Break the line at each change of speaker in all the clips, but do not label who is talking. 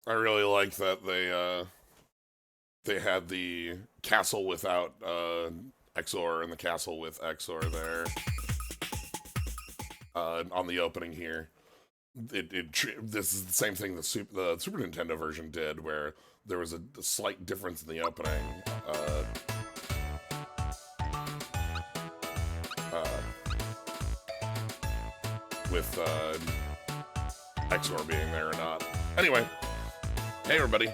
I really like that they had the castle without XOR and the castle with XOR there on the opening here. This is the same thing the Super Nintendo version did, where there was a slight difference in the opening. Uh, uh, with XOR being there or not. Anyway, hey everybody,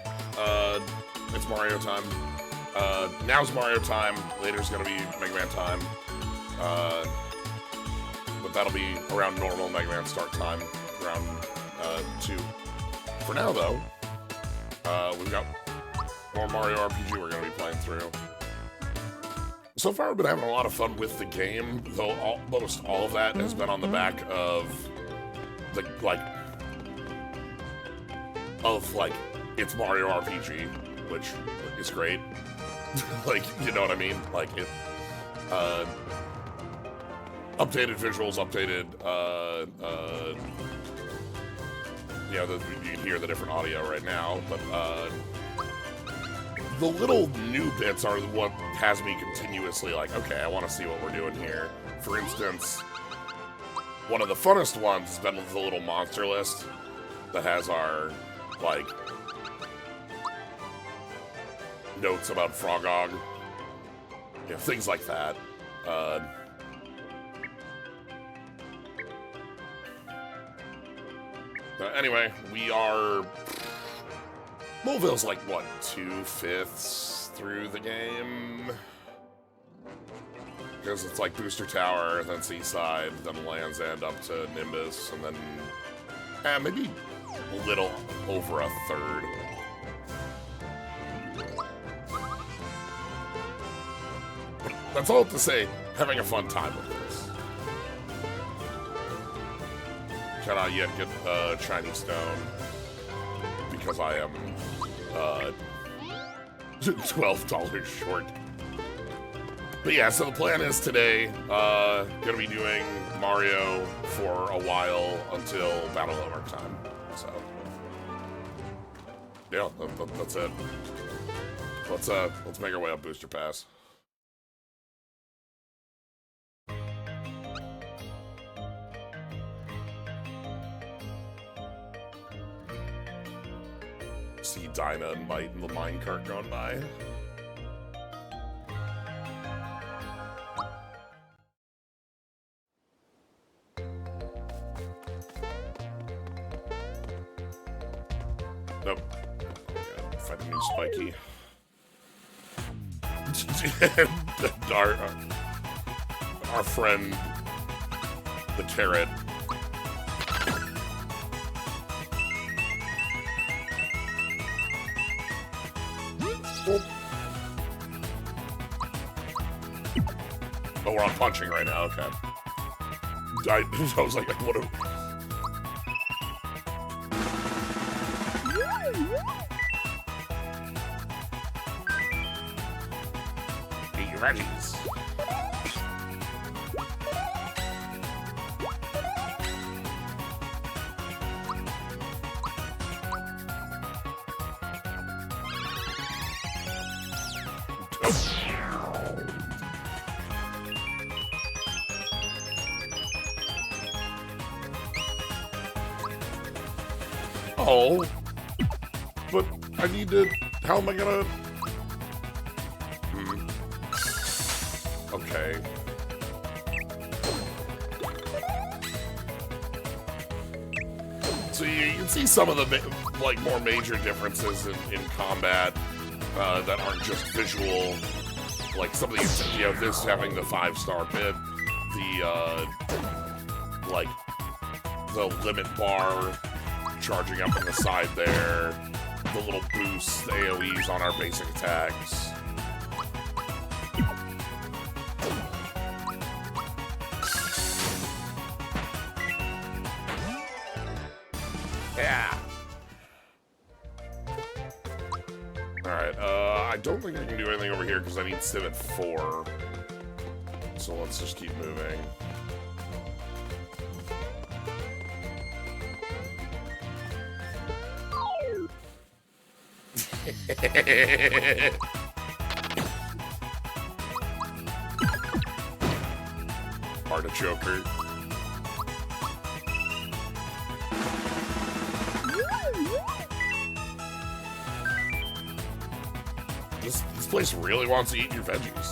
it's Mario time. Now's Mario time. Later's gonna be Mega Man time. But that'll be around normal Mega Man start time, around 2. For now, though, we've got more Mario RPG we're gonna be playing through. So far, I've been having a lot of fun with the game, though almost all of that has been on the back of the it's Mario RPG, which is great. Like, you know what I mean? Like it, updated visuals, updated, you know, you can hear the different audio right now, but the little new bits are what has me continuously like, okay, I want to see what we're doing here. For instance, one of the funnest ones has been the little monster list that has our, like, notes about Frogog. You know, things like that. Anyway, we are... Moleville's like, what, 2/5 through the game? Because it's like Booster Tower, then Seaside, then Land's End up to Nimbus, and then... maybe a little over a third. But that's all to say, having a fun time with this. Cannot yet get shiny stone because I am $12 short. But yeah, so the plan is today gonna be doing Mario for a while until Battle Homework time. So yeah, that's it. Let's make our way up Booster Pass. See Dinah and Might in the minecart going by. Nope. Yeah, find a new Spiky. our friend, the Carrot. Oh, we're on punching right now, okay. I was like, what a... Eat your veggies. Oh, but I need to, how am I gonna, okay. So you can see some of the, like, more major differences in combat that aren't just visual, like some of these, you know, this having the 5-star bit, the, like, the limit bar charging up on the side there, the little boosts, the AoEs on our basic attacks. Yeah. Alright, I don't think I can do anything over here because I need Civ at 4. So let's just keep moving. Artichoker. This place really wants to eat your veggies.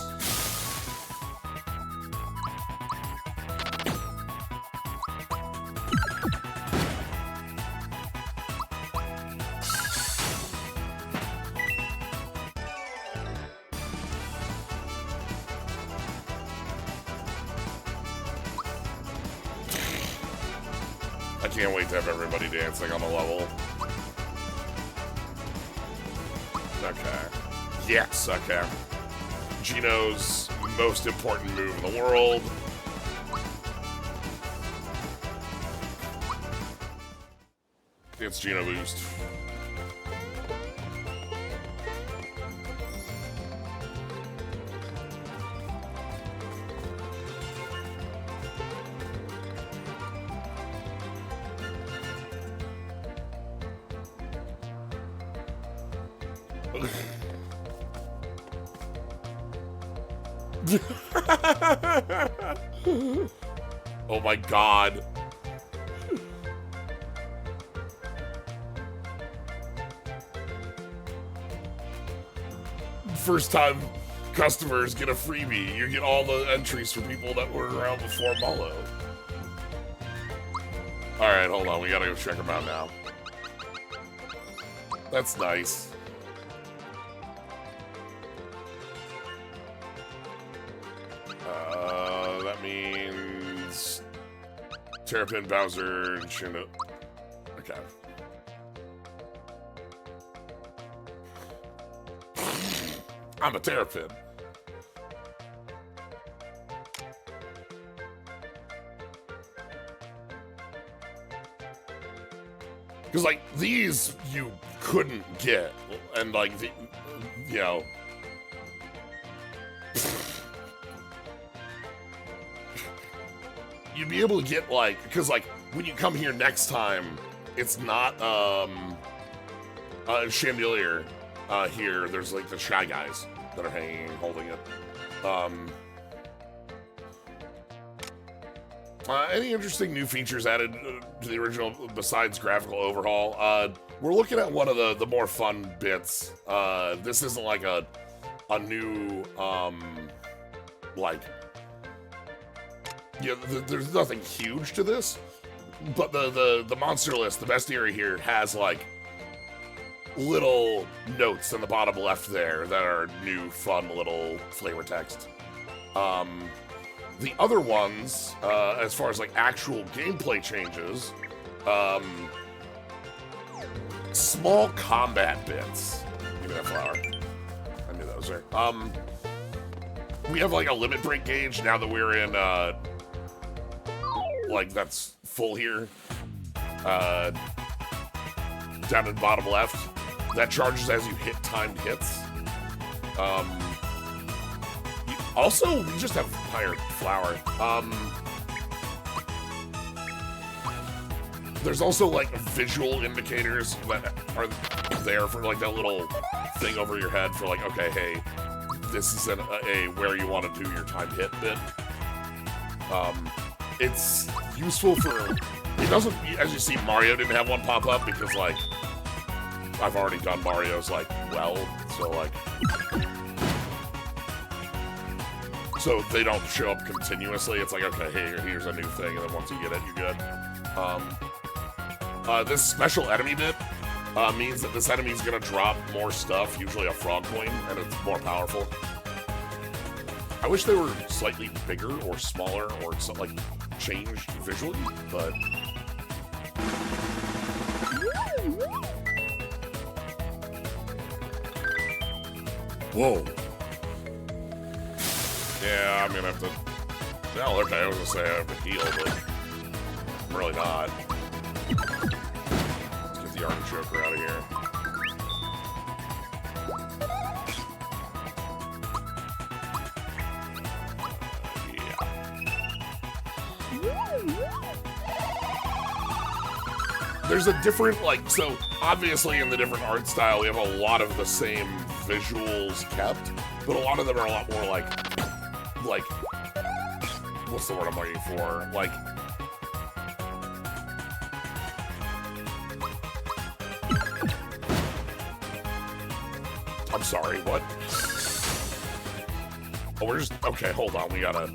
I can't wait to have everybody dancing on the level. Okay. Yes, okay. Gino's most important move in the world. It's Gino boost. Oh my god. First time customers get a freebie. You get all the entries for people that were around before Molo. Alright, hold on. We gotta go check them out now. That's nice. That means Terrapin, Bowser, and Shindo. Okay. I'm a Terrapin. Because, like, these you couldn't get. And, like, you know. You'd be able to get, like, because, like, when you come here next time, it's not, Chandelier, here. There's, like, the Shy Guys that are hanging and holding it. Any interesting new features added to the original besides graphical overhaul? We're looking at one of the more fun bits. This isn't, like, a new, like... Yeah, there's nothing huge to this, but the monster list, the bestiary here, has, like, little notes in the bottom left there that are new, fun little flavor text. The other ones, as far as, like, actual gameplay changes, small combat bits. Give me that flower. I knew that was there. We have, like, a limit break gauge now that we're in, like, that's full here. Down in the bottom left. That charges as you hit timed hits. Also, we just have higher flower. There's also, like, visual indicators that are there for, like, that little thing over your head for, like, okay, hey, this is a where you want to do your timed hit bit. It's useful for... It doesn't... As you see, Mario didn't have one pop up because, like, I've already done Mario's, like, well, so, like... So they don't show up continuously. It's like, okay, hey, here's a new thing, and then once you get it, you're good. This special enemy bit means that this enemy is going to drop more stuff, usually a frog coin, and it's more powerful. I wish they were slightly bigger or smaller or, like, changed visually, but... Whoa. Yeah, I'm gonna have to... Well, okay, I was gonna say I have to heal, but... I'm really not. Let's get the Artichoker out of here. there's a different, like, so obviously in the different art style, we have a lot of the same visuals kept, but a lot of them are a lot more like, what's the word I'm looking for? Like, I'm sorry, what? Oh, we're just, okay, hold on, we gotta...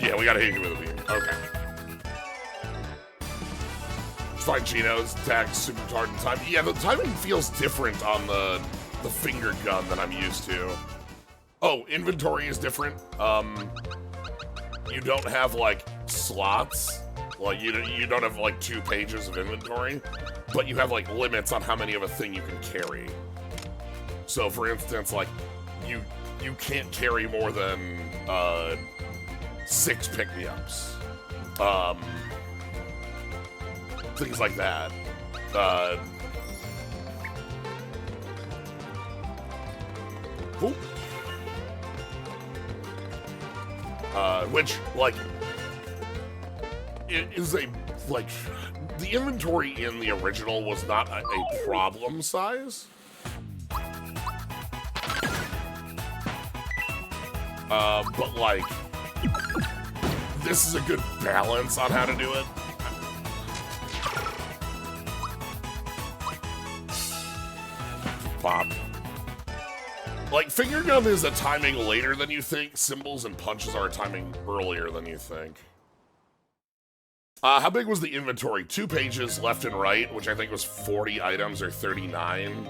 Yeah, we gotta hit you with a beam. Okay. Find Geno's attack super hard in time. Yeah, the timing feels different on the finger gun than I'm used to. Oh, inventory is different. You don't have like slots. Like you don't have like 2 pages of inventory, but you have like limits on how many of a thing you can carry. So for instance, like you can't carry more than 6 pick-me-ups. Things like that. Which, like, it is a, like, the inventory in the original was not a problem size. But, like, this is a good balance on how to do it. Pop. Like, finger gun is a timing later than you think. Symbols and punches are a timing earlier than you think. How big was the inventory? 2 pages left and right, which I think was 40 items or 39.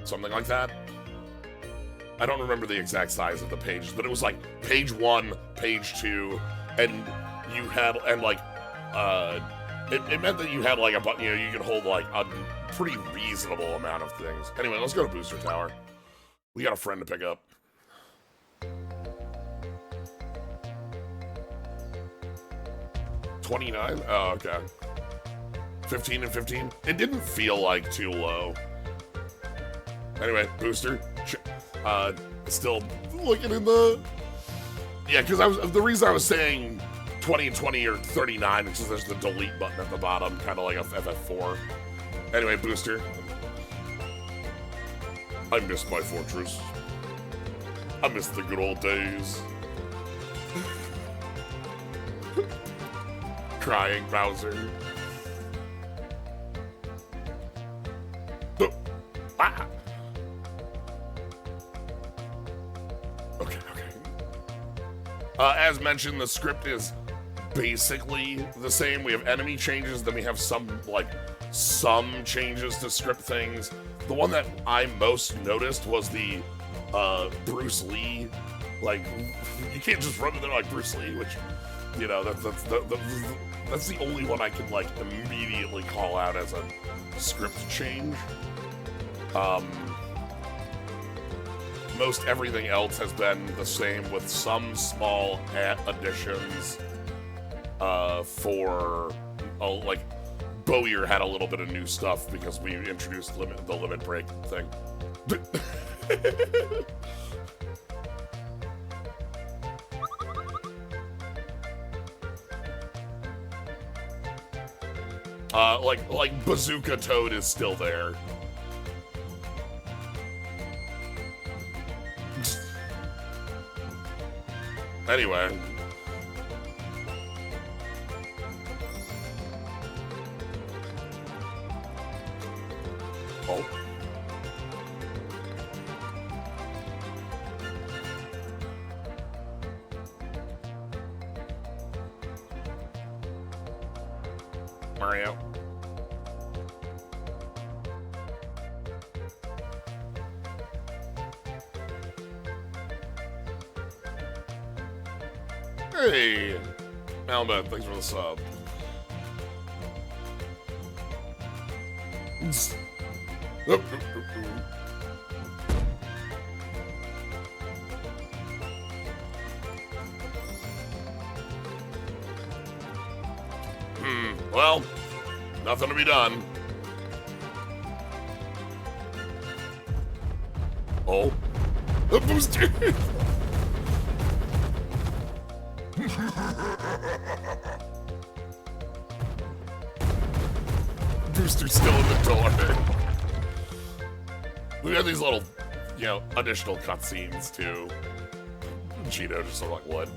Something like that. I don't remember the exact size of the pages, but it was like page 1, page 2, and you had, and like, it meant that you had like a, you know, you could hold like a pretty reasonable amount of things. Anyway, let's go to Booster Tower. We got a friend to pick up. $29? Oh, okay. 15 and 15? It didn't feel like too low. Anyway, Booster. Still looking in the... Yeah, because the reason I was saying 20 and 20 or 39 is because there's the delete button at the bottom, kind of like a FF4. Anyway, Booster. I miss my fortress. I miss the good old days. Crying Bowser. Ah. Okay. As mentioned, the script is basically the same. We have enemy changes, then we have some changes to script things. The one that I most noticed was the Bruce Lee. Like, you can't just run in there like Bruce Lee, which, you know, that's the only one I can like immediately call out as a script change. Most everything else has been the same, with some small additions. For like Bowyer had a little bit of new stuff because we introduced the limit break thing. like Bazooka Toad is still there. Anyway. Oh. Mario. Hey, Malbeth, thanks for the sub. Well, nothing to be done. Oh, the booster. Brewster's still in the door. We got these little, you know, additional cutscenes too. Gino just sort of like, what?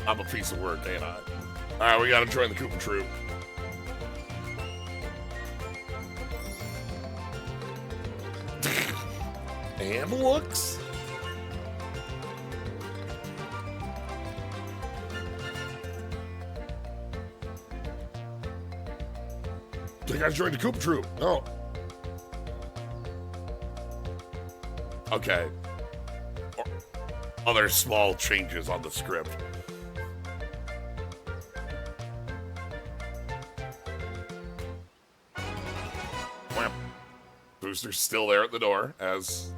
I'm a piece of work, ain't I? Alright, we gotta join the Koopa Troop. And looks. You guys joined the Koopa Troop. Oh. Okay. Other small changes on the script. Booster's still there at the door, as...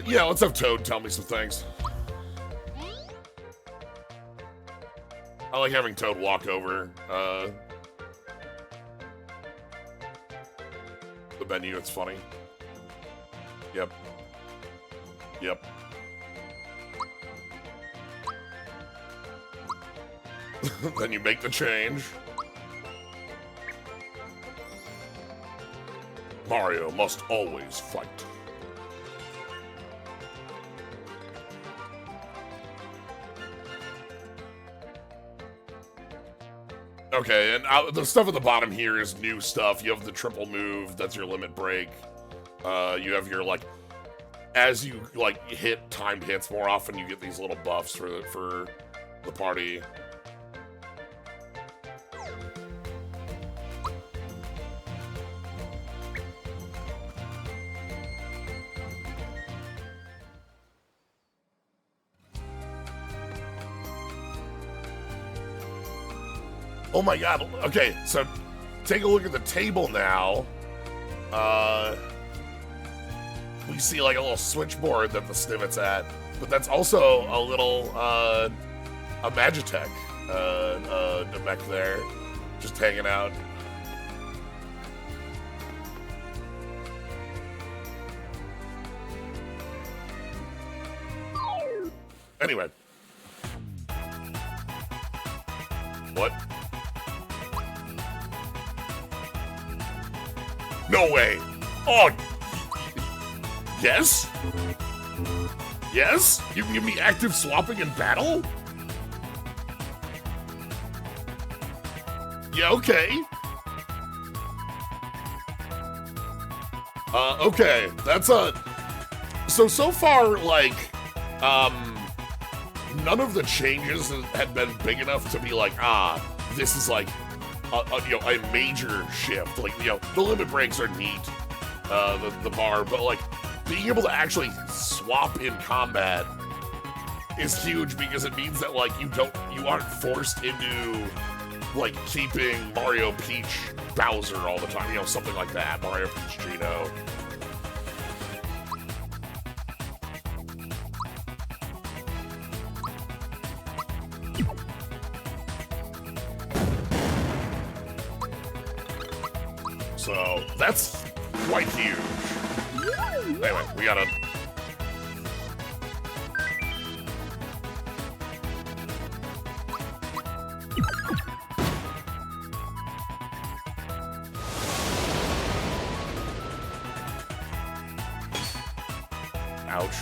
yeah, let's have Toad tell me some things. I like having Toad walk over, the menu, it's funny. Yep. Yep. Then you make the change. Mario must always fight. Okay, and the stuff at the bottom here is new stuff. You have the triple move, that's your limit break. You have your, like, as you, like, hit timed hits more often, you get these little buffs for the party. Oh my god, okay, so take a look at the table now. We see like a little switchboard that the Snivet's at, but that's also a little, a Magitech, Namek there, just hanging out. Anyway. What? No way! Oh! Yes? Yes? You can give me active swapping in battle? Yeah, okay. Okay, that's so far, like, none of the changes had been big enough to be like, this is like, you know, a major shift. Like, you know, the limit breaks are neat, the bar, but like, being able to actually swap in combat is huge because it means that like you aren't forced into like keeping Mario, Peach, Bowser all the time. You know, something like that. Mario, Peach, Gino. So that's quite huge. Anyway, we gotta... Ouch.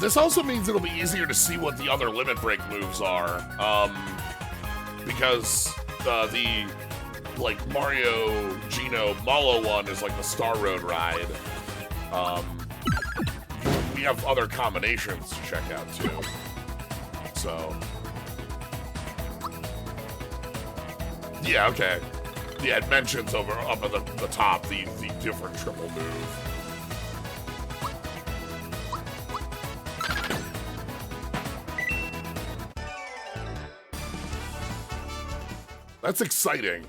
This also means it'll be easier to see what the other limit break moves are, because the like Mario, Gino, Malo one is like the Star Road ride. We have other combinations to check out too. So yeah, okay. Yeah, it mentions up at the top the different triple move. That's exciting.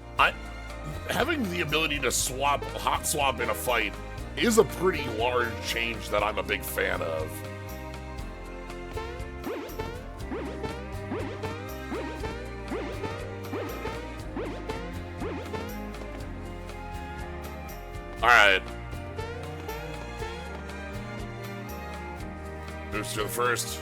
having the ability to hot swap in a fight is a pretty large change that I'm a big fan of. Alright. Booster the first.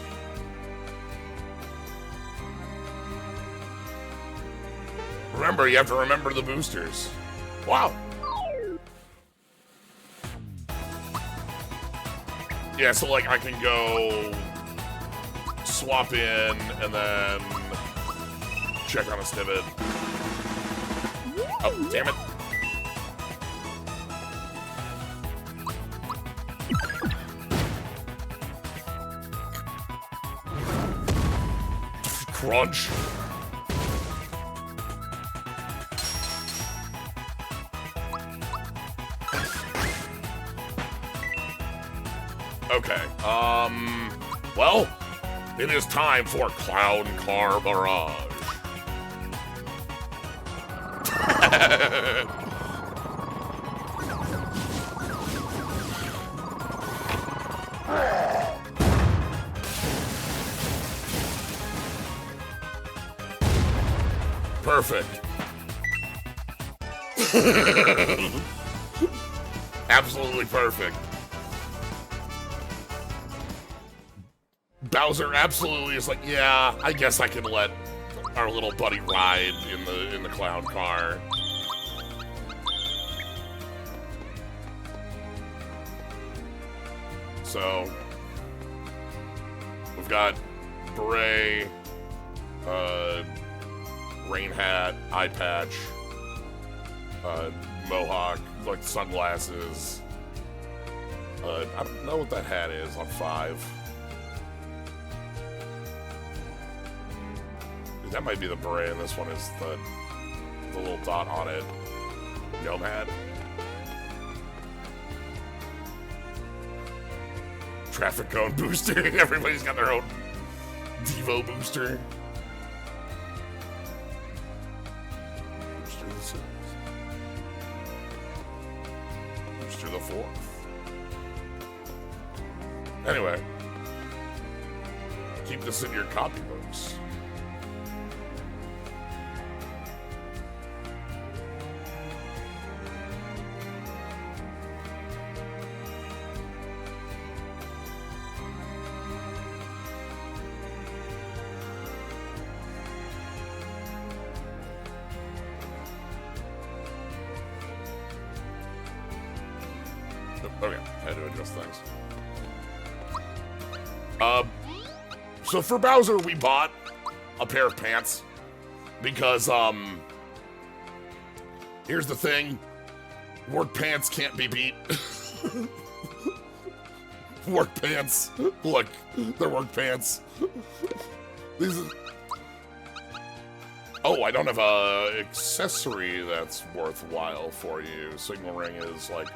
Remember, you have to remember the boosters. Wow. Yeah, so like I can go swap in and then check on a snippet. Oh, damn it. Crunch. Okay, well, it is time for Clown Car Barrage. Perfect. Absolutely perfect. Bowser absolutely is like, yeah, I guess I can let our little buddy ride in the clown car. So we've got beret, rain hat, eye patch, mohawk, like sunglasses. I don't know what that hat is on 5. That might be the beret, and this one is the little dot on it. Gnome hat. Traffic cone booster. Everybody's got their own Devo booster. Booster the 6th. Booster the 4th. Anyway. Keep this in your copybooks. Okay, I had to adjust things. So for Bowser, we bought a pair of pants because, here's the thing. Work pants can't be beat. Work pants. Look, they're work pants. These are... Oh, I don't have a accessory that's worthwhile for you. Signal ring is, like,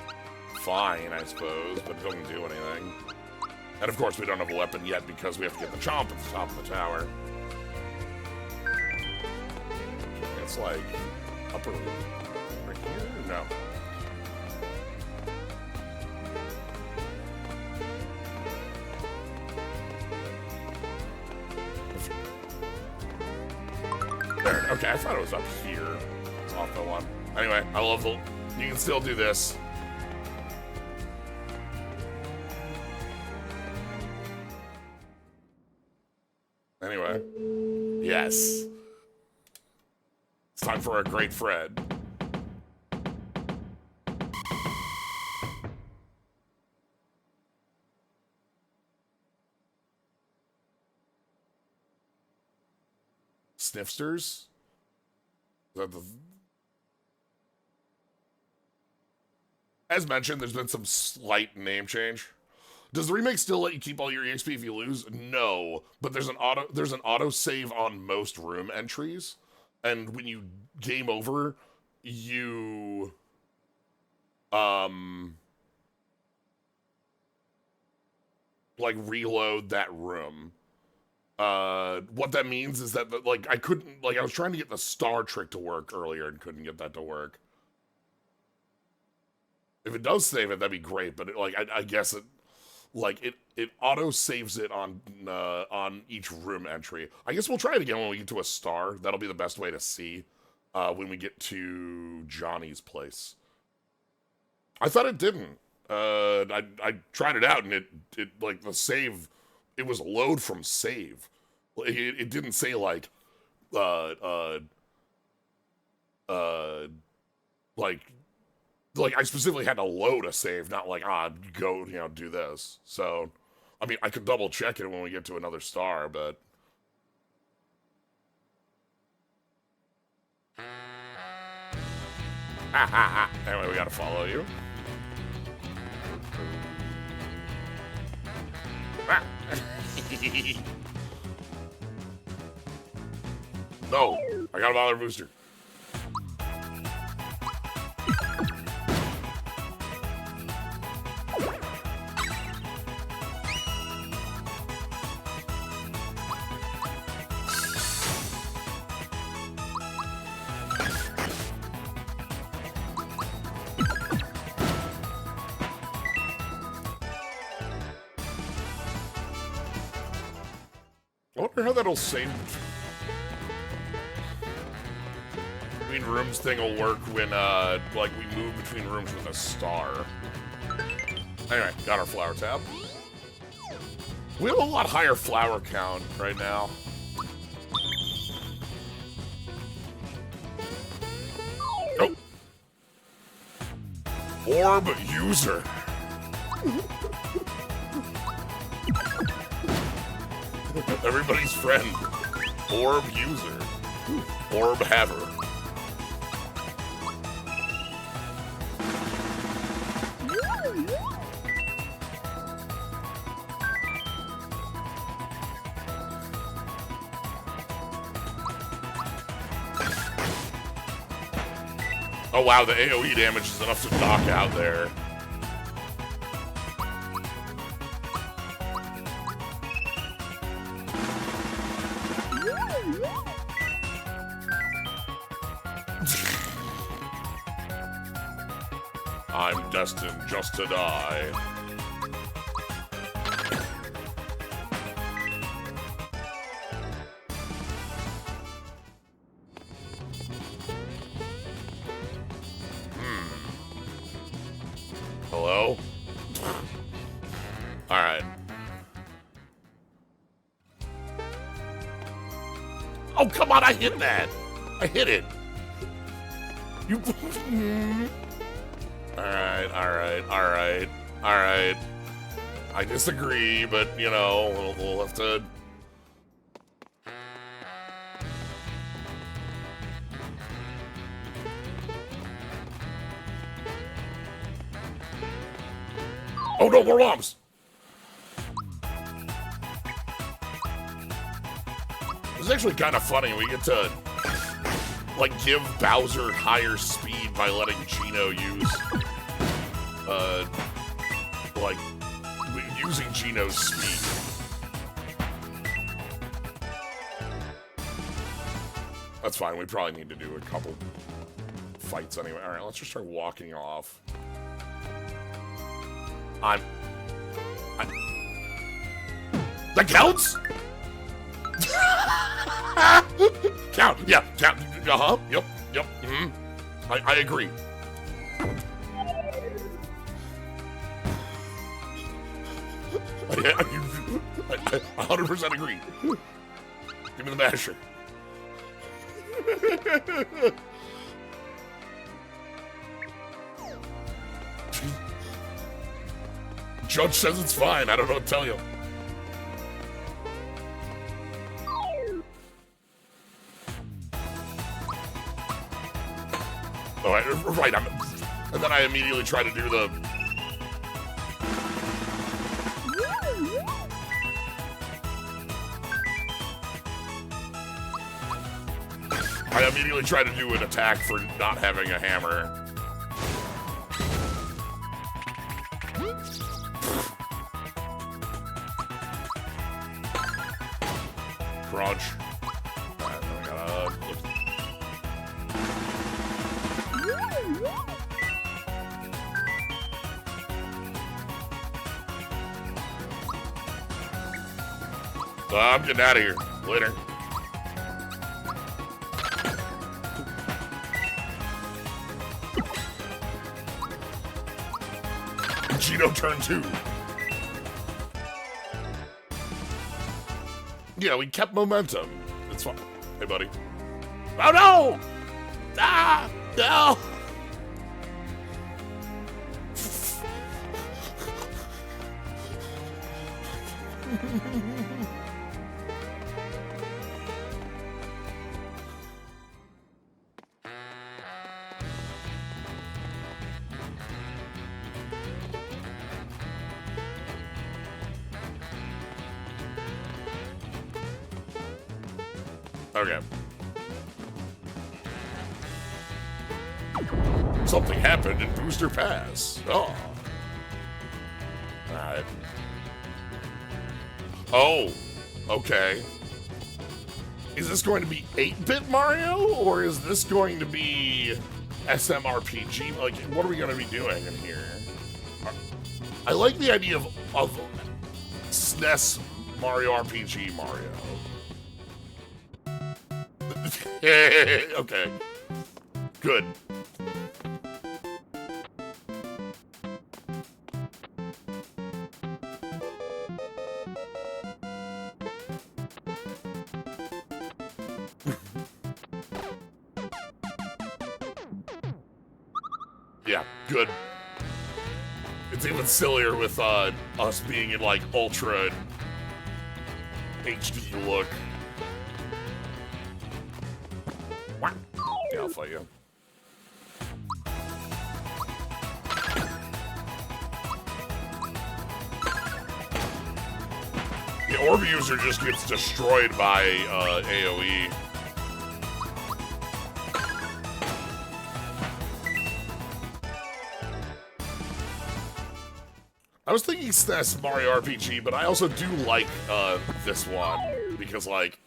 fine, I suppose, but it doesn't do anything. And of course, we don't have a weapon yet because we have to get the chomp at the top of the tower. It's like upper right here? No. There. Okay, I thought it was up here. It's off the one. Anyway, I love the. You can still do this. Anyway, yes. It's time for a great Fred. Sniffsters? Is that the... As mentioned, there's been some slight name change. Does the remake still let you keep all your EXP if you lose? No, but there's an auto save on most room entries, and when you game over, you like reload that room. What that means is that like I was trying to get the star trick to work earlier and couldn't get that to work. If it does save it, that'd be great. But I guess it auto saves it on each room entry. I guess we'll try it again when we get to a star. That'll be the best way to see when we get to Johnny's place. I thought it didn't. I tried it out and it like the save. It was load from save. It didn't say like like I specifically had to load a save, not like go do this. So, I mean, I could double check it when we get to another star, but anyway, we gotta follow you. No, I got a bother booster. I wonder how that'll save between rooms thing will work when like we move between rooms with a star. Anyway, got our flower tab. We have a lot higher flower count right now. Oh. Orb user. Everybody's friend. Orb user. Orb haver. Oh wow, the AoE damage is enough to knock out there. I'm destined just to die. Hello? Alright. Oh, come on, I hit that! I hit it! You... Alright. I disagree, but, you know, we'll have to... Oh no, more bombs! This is actually kind of funny. We get to, like, give Bowser higher speed by letting Geno use, like, using Geno's speed. That's fine. We probably need to do a couple fights anyway. All right, let's just start walking off. That counts? Count, yeah, count. Yep. I agree. I 100% agree. Give me the masher. Judge says it's fine. I don't know what to tell you. Oh, right. And then I immediately try to do the... I immediately try to do an attack for not having a hammer. Crunch. Alright, then we gotta... I'm getting out of here. Later. Gino turn 2. Yeah, we kept momentum. It's fine. Hey, buddy. Oh, no! Ah! No! Okay. Something happened in Booster Pass. Oh. Alright. Oh. Okay. Is this going to be 8-bit Mario, or is this going to be SMRPG? Like, what are we going to be doing in here? I like the idea of SNES Mario RPG Mario. Okay. Good. Yeah, good. It's even sillier with us being in like ultra HD look. Yeah, I'll fight you. The orb user just gets destroyed by AoE. I was thinking SNES Mario RPG, but I also do like this one because, like,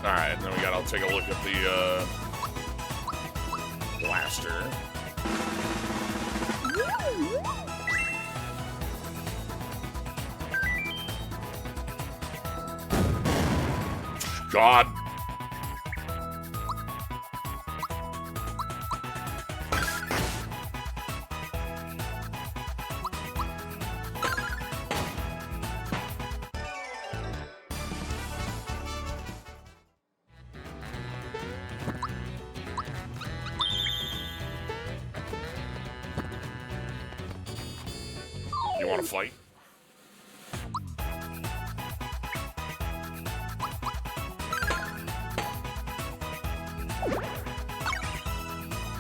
alright, then I'll take a look at the blaster. God. You want to fight?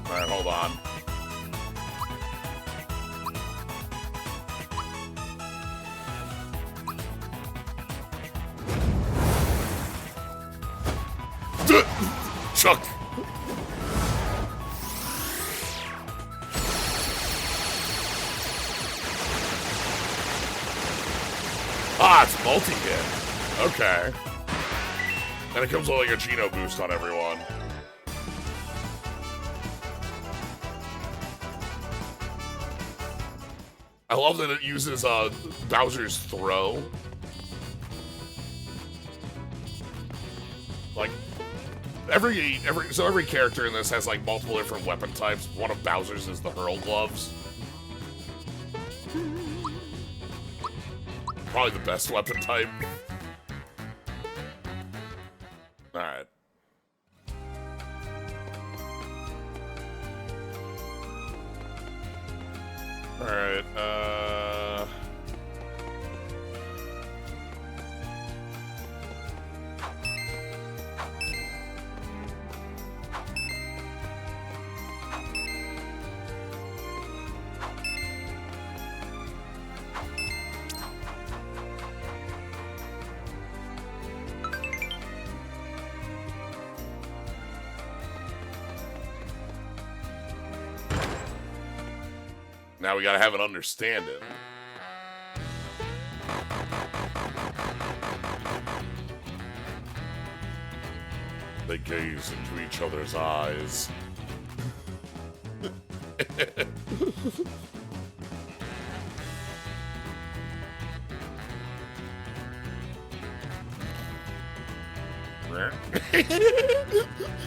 Alright, hold on. Chuck! Ah, it's multi-hit. Okay. And it comes with like a Geno boost on everyone. I love that it uses Bowser's throw. Like every character in this has like multiple different weapon types. One of Bowser's is the hurl gloves. Probably the best weapon type. Alright. Alright, now we gotta have an understanding. They gaze into each other's eyes.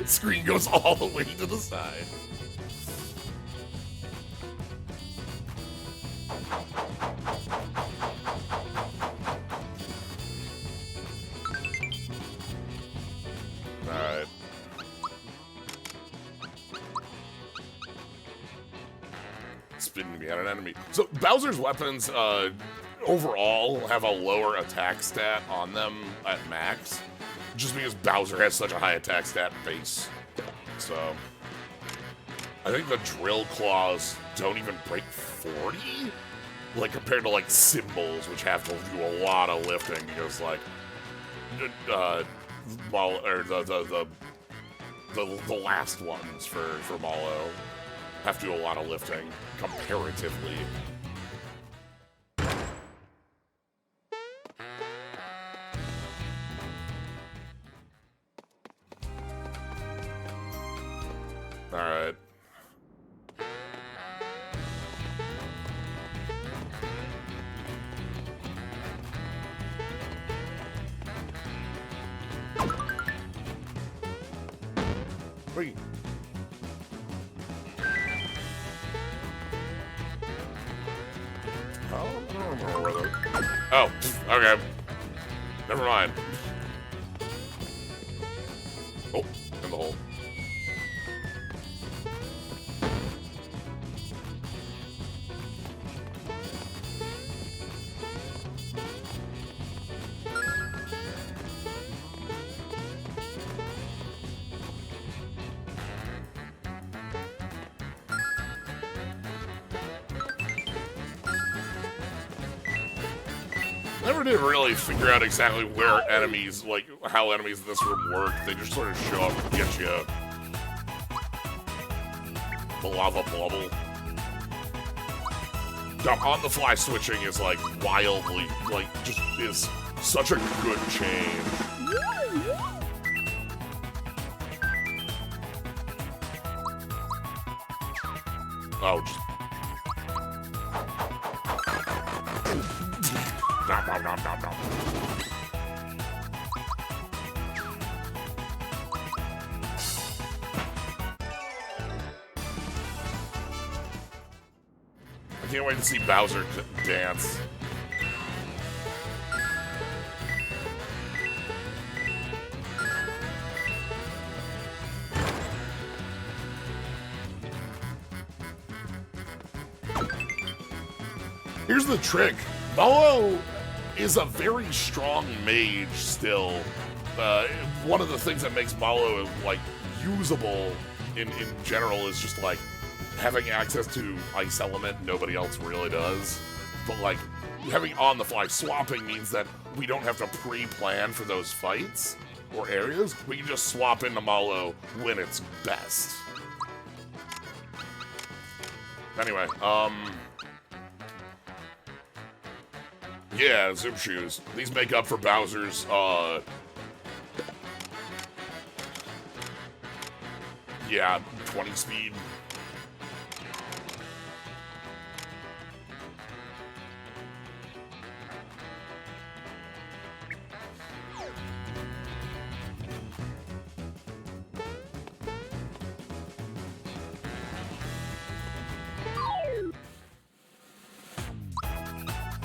Screen goes all the way to the side. Alright. Spinning behind an enemy. So Bowser's weapons overall have a lower attack stat on them at max, just because Bowser has such a high attack stat base. So I think the drill claws don't even break 40, like compared to like cymbals, which have to do a lot of lifting because like the last ones for Mallow have to do a lot of lifting comparatively. All right. Wait. Oh, I don't remember where the... Oh, okay. Never mind. Oh, in the hole. Never did really figure out exactly where enemies, like, how enemies in this room work. They just sort of show up and get you. The lava bubble. On-the-fly switching is, like, wildly, like, just is such a good change. Oh, just... Nom, nom, nom, nom, nom. I can't wait to see Bowser dance. Here's the trick. Mallow is a very strong mage still. One of the things that makes Mallow, like, usable in general is just, like, having access to Ice Element. Nobody else really does. But, like, having on-the-fly swapping means that we don't have to pre-plan for those fights or areas. We can just swap into Mallow when it's best. Anyway, yeah, Zoom Shoes. These make up for Bowser's, yeah, 20 speed.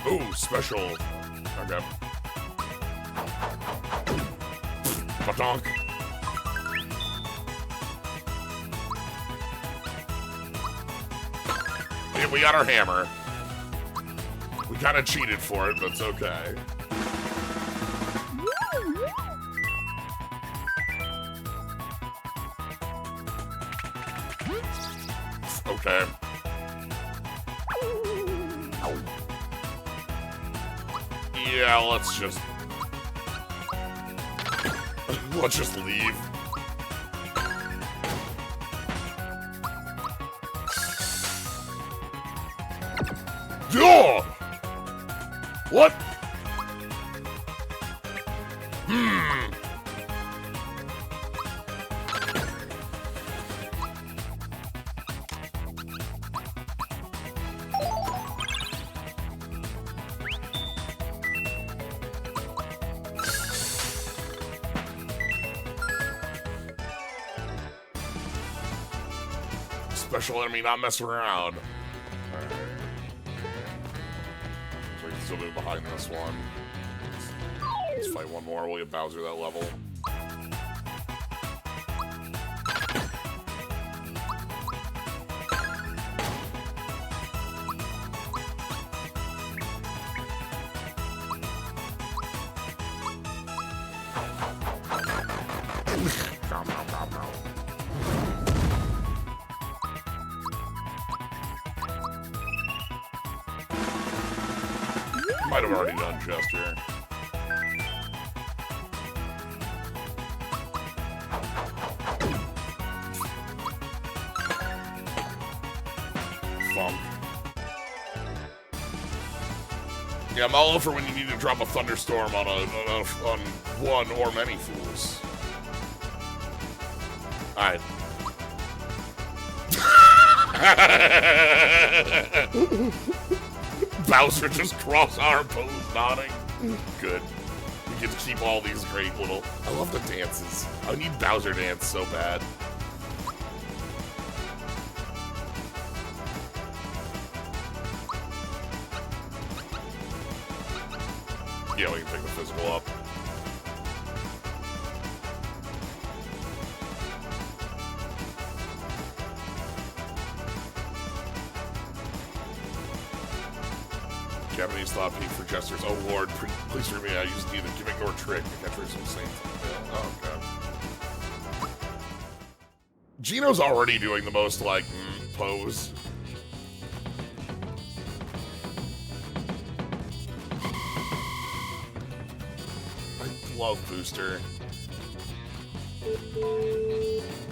Ooh, special. Okay. Badonk. Yeah, we got our hammer. We kind of cheated for it, but it's okay. Okay. Yeah, let's just leave. Duh! What? Special enemy not messing around. Alright. So we can still move behind this one. Let's fight one more. We'll get Bowser that level. Might have already done gesture. Funk. Yeah, I'm all over when you need to drop a thunderstorm on one or many fools. Alright. Bowser just cross-arm pose nodding. Good. We get to keep all these great little... I love the dances. I need Bowser dance so bad. Yeah, we can pick the physical up. Japanese thought peak for jesters. Oh lord, please forgive me. I used either gimmick or trick to catch her some saints. Oh, okay. Gino's already doing the most, like, pose. I love Booster.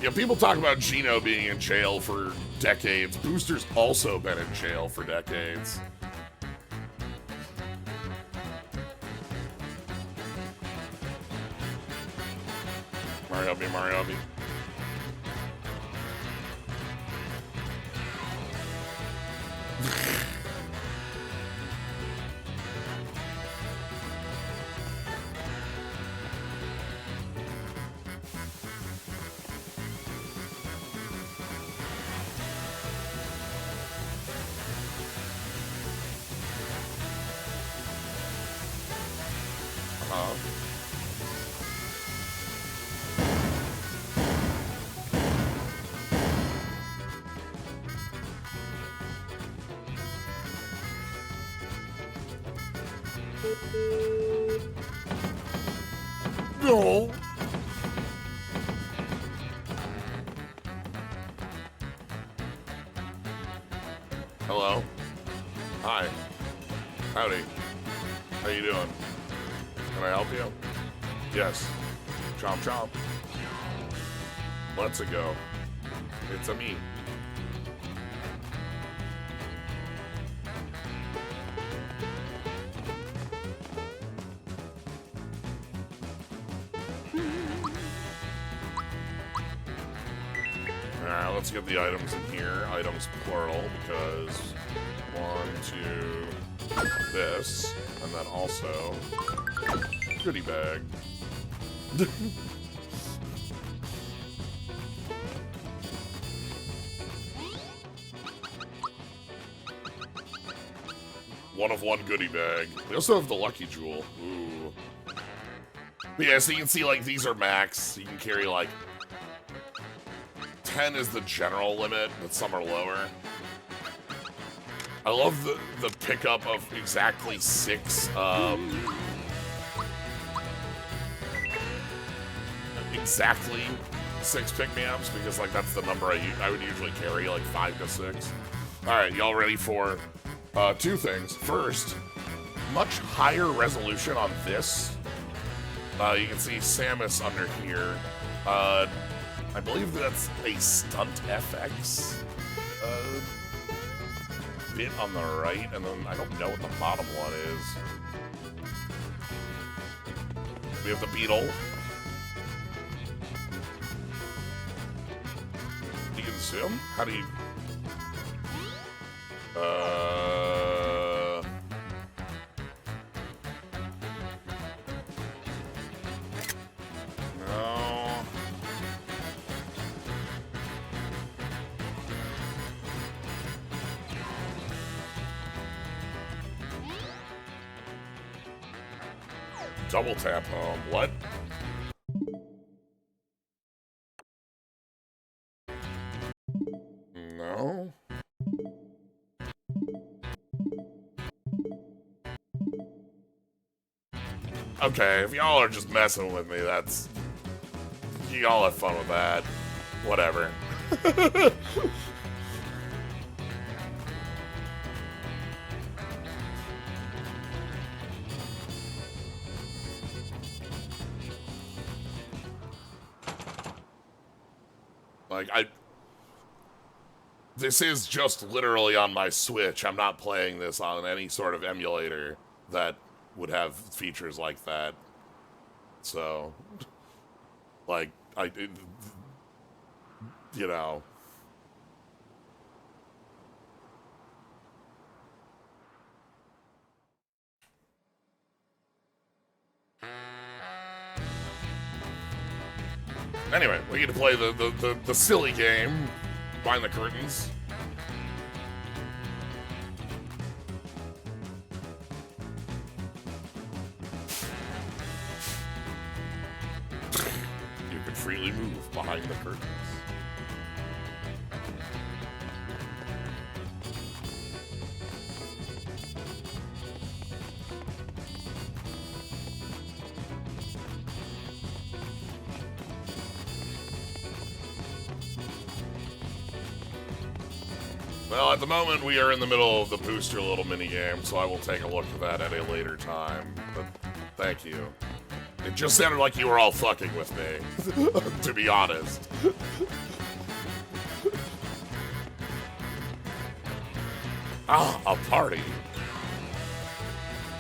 Yeah, people talk about Gino being in jail for decades. Booster's also been in jail for decades. Mario. No. Hello. Hi. Howdy. How you doing? Can I help you? Yes. Chomp chomp. Let's go. It's a me. Alright, let's get the items in here. Items plural, because 1, 2, this, and then also goodie bag. One of one goodie bag. We also have the lucky jewel. Ooh. But yeah, so you can see, like, these are max. You can carry, like, 10 is the general limit, but some are lower. I love the pickup of exactly 6, exactly 6 pick-me-ups, because, like, that's the number I would usually carry, like, 5 to 6. Alright, y'all ready for 2 things? First, much higher resolution on this. You can see Samus under here. I believe that's a Stunt FX bit on the right, and then I don't know what the bottom one is. We have the Beetle. You can zoom? How do you... No. Double tap home. What? No? Okay, if y'all are just messing with me, that's... Y'all have fun with that. Whatever. Like, this is just literally on my Switch. I'm not playing this on any sort of emulator that would have features like that. So, like, you know. Anyway, we get to play the silly game, Behind the Curtains. You can freely move behind the curtains. Well, at the moment, we are in the middle of the booster little minigame, so I will take a look at that at a later time. But thank you. It just sounded like you were all fucking with me, to be honest. Ah, a party.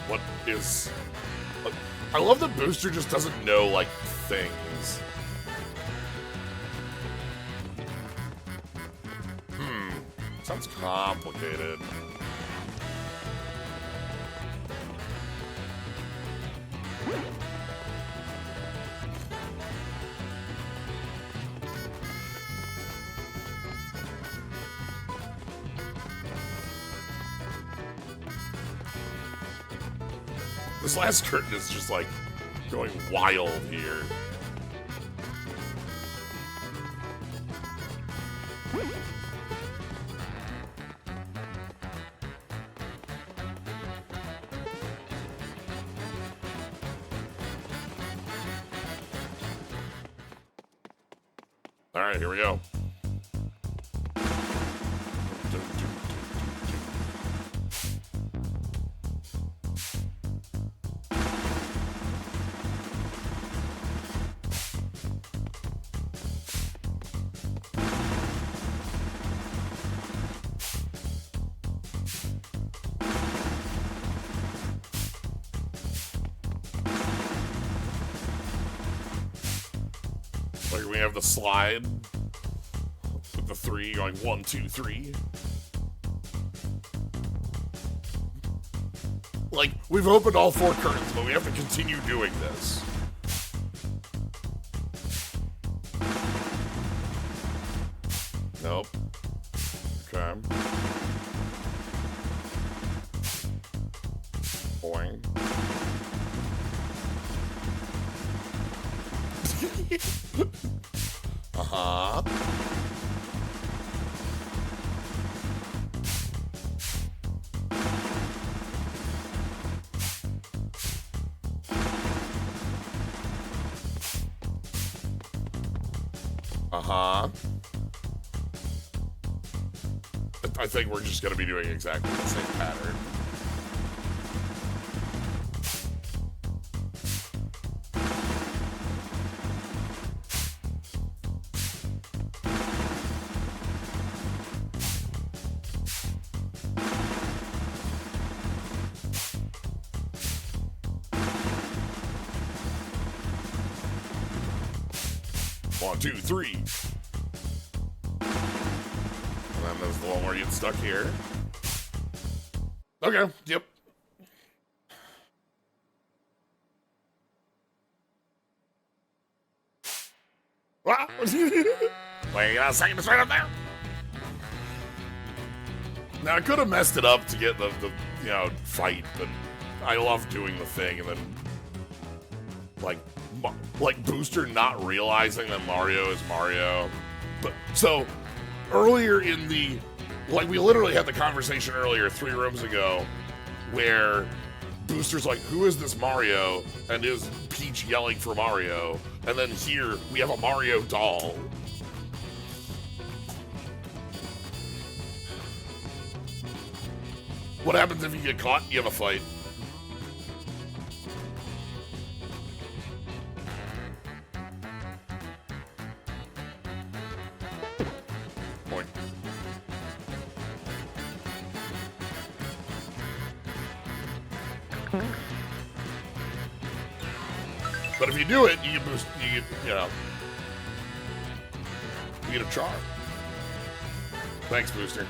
What is... I love that Booster just doesn't know, like, things. Sounds complicated. This last curtain is just like going wild here. All right, here we go. Like we have the slide with the 3 going 1, 2, 3. Like, we've opened all 4 curtains, but we have to continue doing this. Nope. Okay. Boing. Uh-huh. Uh-huh. I think we're just going to be doing exactly the same pattern. One, two, three. And then there's the one where you get stuck here. Okay, yep. Wait, a second, it's right up there. Now, I could have messed it up to get the fight, but I love doing the thing and then like, like Booster not realizing that Mario is Mario. But so earlier in the, like, we literally had the conversation earlier 3 rooms ago where Booster's like, who is this Mario? And is Peach yelling for Mario? And then here we have a Mario doll. What happens if you get caught and you have a fight? Boink. But if you do it, you get boost. You get, you know, you get a charm. Thanks, Booster.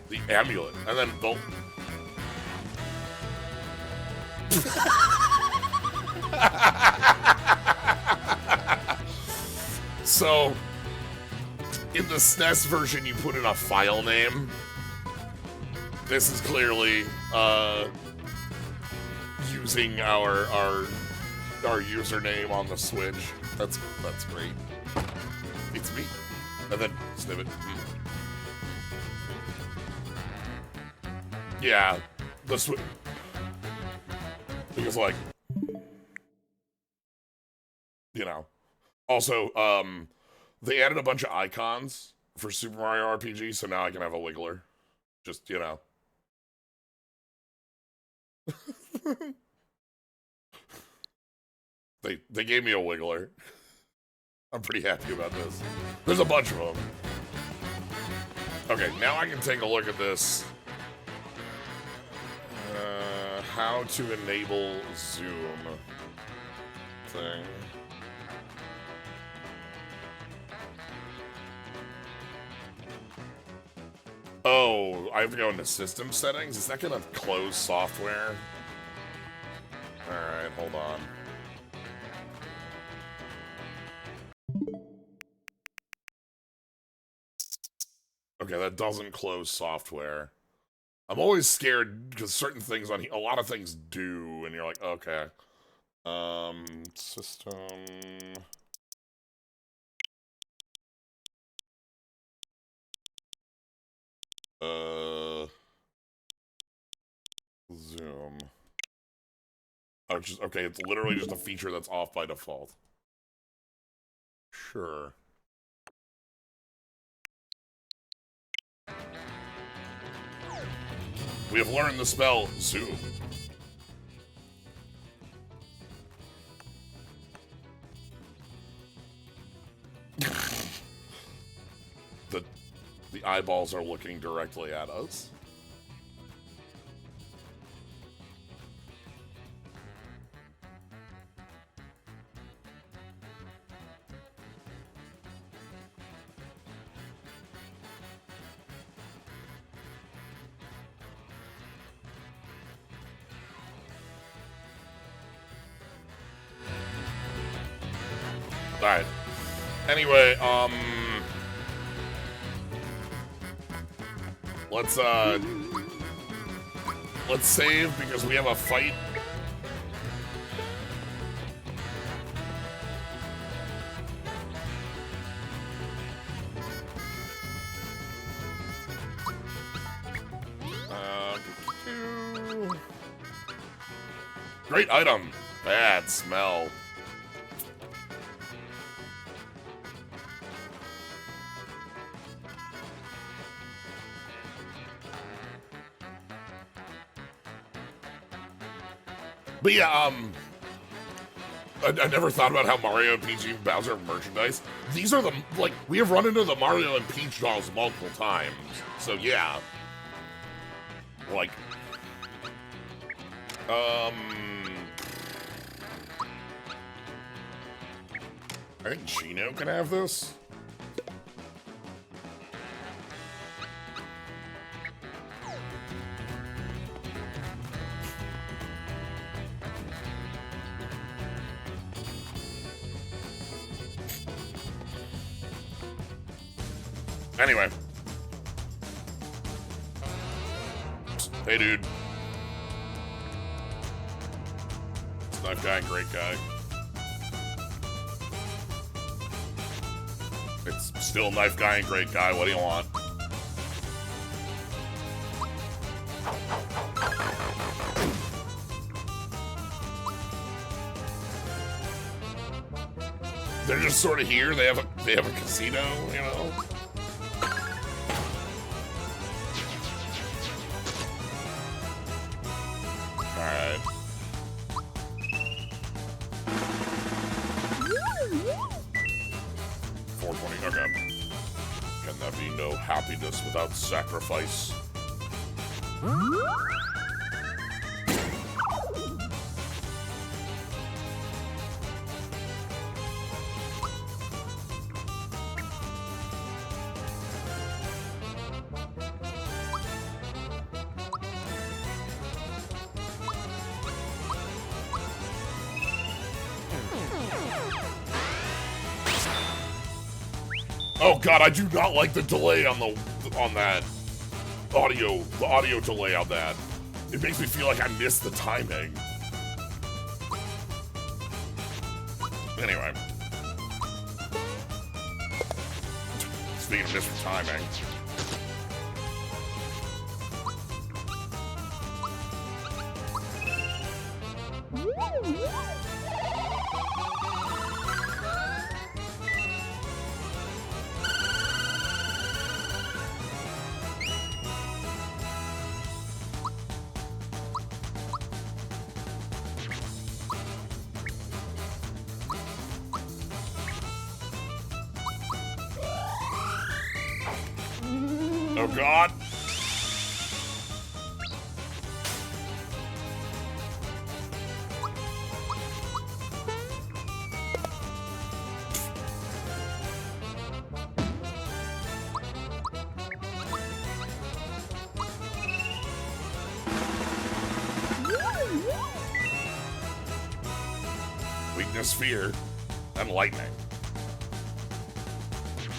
The amulet, and then the. So, in the SNES version, you put in a file name. This is clearly using our username on the Switch. That's great. It's me. And then snippet. Yeah, the Switch. Because, like, you know. Also, they added a bunch of icons for Super Mario RPG, so now I can have a Wiggler. Just, you know. They gave me a Wiggler. I'm pretty happy about this. There's a bunch of them. Okay, now I can take a look at this. How to enable zoom thing. Oh, I have to go into system settings? Is that gonna close software? Alright, hold on. Okay, that doesn't close software. I'm always scared because certain things on here, a lot of things do, and you're like, okay. System. Zoom. Oh, just, okay, it's literally just a feature that's off by default. Sure. We have learned the spell zoom. The eyeballs are looking directly at us. Alright. Anyway, let's save because we have a fight. Great item. Bad smell. But yeah, I never thought about how Mario and Peach and Bowser have merchandise. These are the, like, we have run into the Mario and Peach dolls multiple times. So yeah. Like, I think Chino can have this. Anyway. Hey, dude. Knife guy, great guy. It's still knife guy and great guy. What do you want? They're just sort of here. They have a casino, you know. All right. Okay. Can there be no happiness without sacrifice? Oh god, I do not like the delay on that audio, the audio delay on that. It makes me feel like I missed the timing. Anyway. Speaking of missed timing. Oh god. Weakness, fear, and lightning.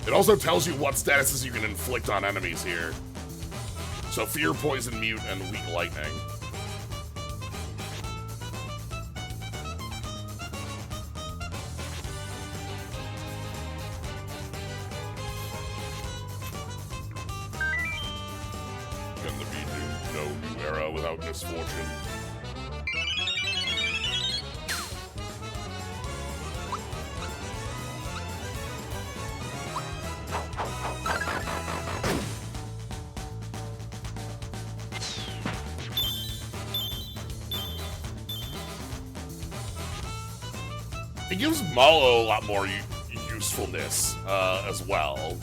It also tells you what statuses you can inflict on enemies here. So fear, poison, mute, and weak lightning. Can there be no new era without misfortune? It gives Malo a lot more usefulness as well.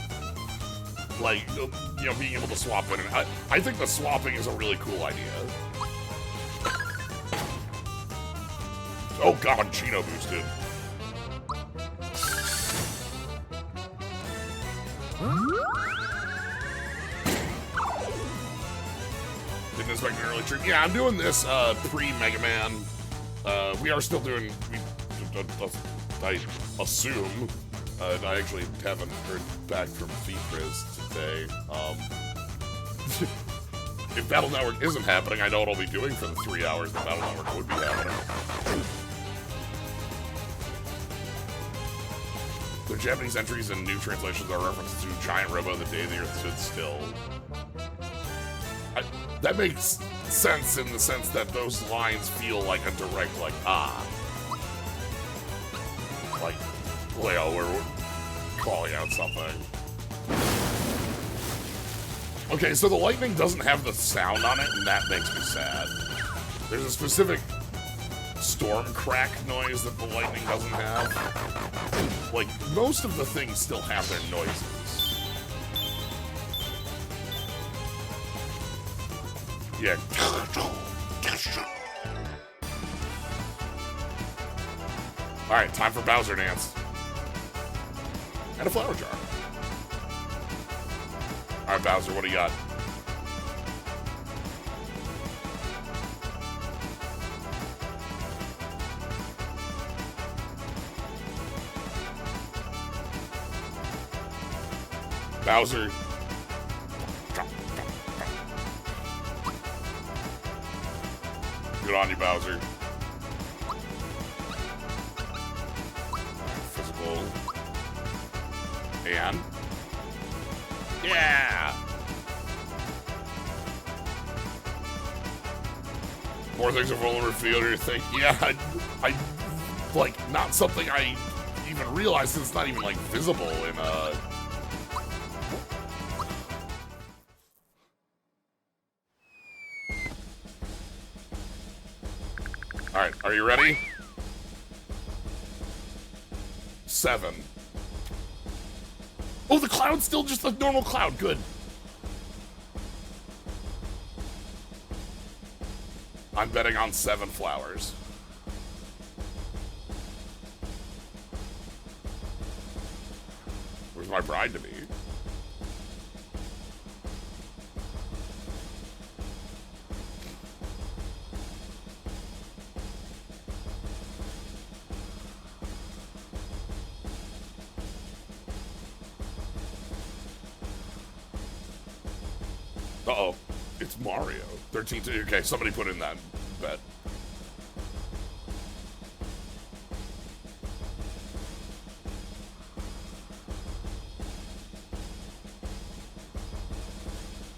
Like, you know, being able to swap in. And I think the swapping is a really cool idea. Oh god, Chino boosted. Didn't expect an early trip. Yeah, I'm doing this pre-Mega Man. We are still doing... I assume. I actually haven't heard back from Feetriz today. If Battle Network isn't happening, I know what I'll be doing for the 3 hours that Battle Network would be happening. The Japanese entries and new translations are references to Giant Robo the day the Earth stood still. That makes sense in the sense that those lines feel like a direct, like, like, Leo, we're calling out something. Okay, so the lightning doesn't have the sound on it, and that makes me sad. There's a specific storm crack noise that the lightning doesn't have. Like, most of the things still have their noises. Yeah. Alright, time for Bowser Dance. And a flower jar. Alright, Bowser, what do you got? Bowser. Good on you, Bowser. And? Yeah! More things are all over the field or you think, yeah, I like, not something I even realized since it's not even, like, visible in, Alright, are you ready? 7. Oh, the cloud's still just a normal cloud. Good. I'm betting on 7 flowers. Where's my bride to be? Uh-oh. It's Mario. 13 to... Okay, somebody put in that bet.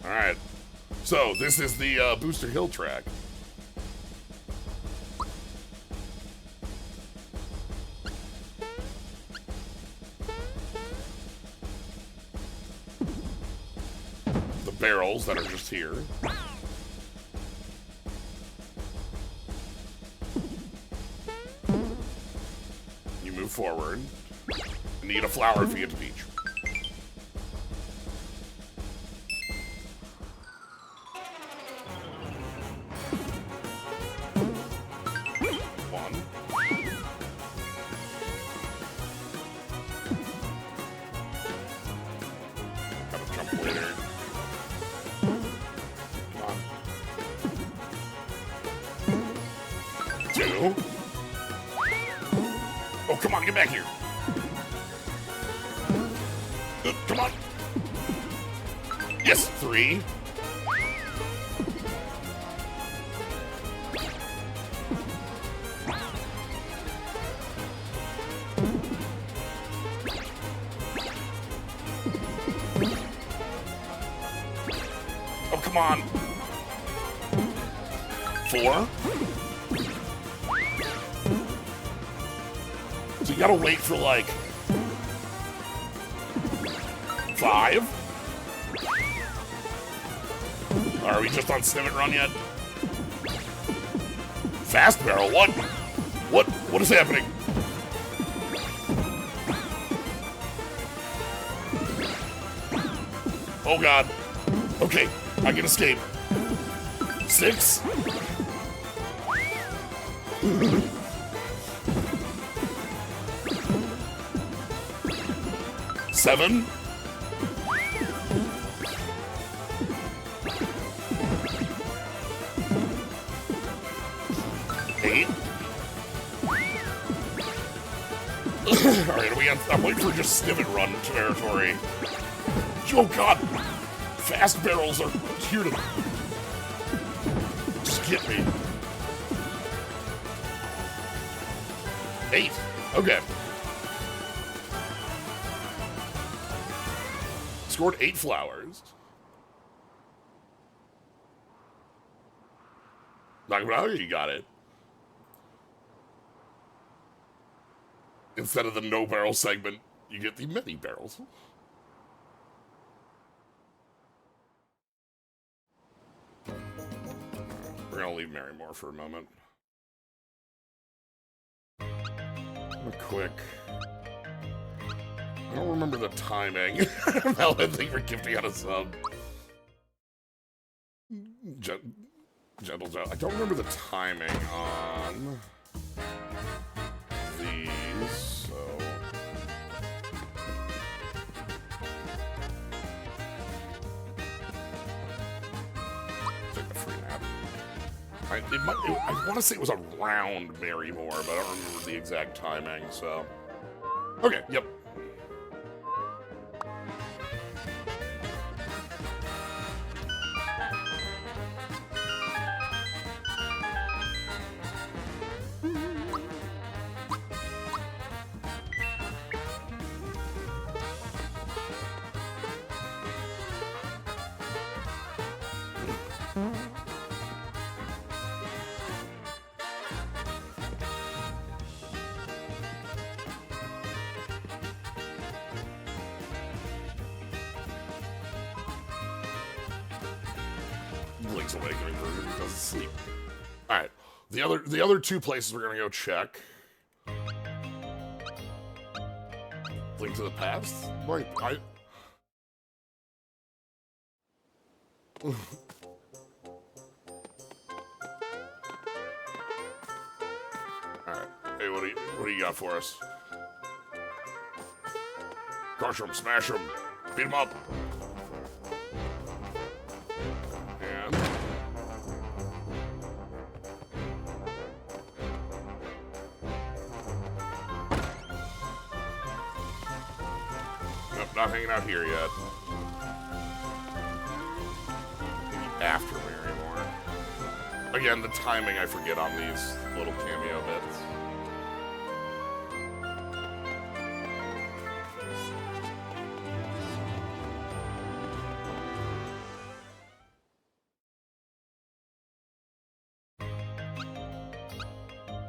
Alright. So, this is the Booster Hill track. Barrels that are just here. You move forward. You need a flower if you get to Peach. One. Gotta jump later. 2. Oh, come on, get back here. Come on. Yes, 3. Oh, come on. 4. So you gotta wait for, like, 5? Are we just on Snivet Run yet? Fast barrel, what? What is happening? Oh god. Okay, I can escape. 6? 7? 8? Alright, I'm waiting for just Snivet Run territory. Oh god! Fast barrels are here to just get me. 8. Okay. Scored 8 flowers. Talk about how you got it. Instead of the no barrel segment, you get the many barrels. We're gonna leave Marymore for a moment. A quick. I don't remember the timing. Melon, thank you for gifting out a sub. Gentle Joe. I don't remember the timing on these, so. Take a free nap. I want to say it was around Marymore, but I don't remember the exact timing, so. Okay, yep. Link's Awakening version doesn't sleep. Alright. The other two places we're gonna go check. Link to the Past? Like, Alright. Hey, what do you got for us? Crush him, smash him, beat him up. And nope, not hanging out here yet. Maybe after Marymore. Again, the timing I forget on these little cameo bits.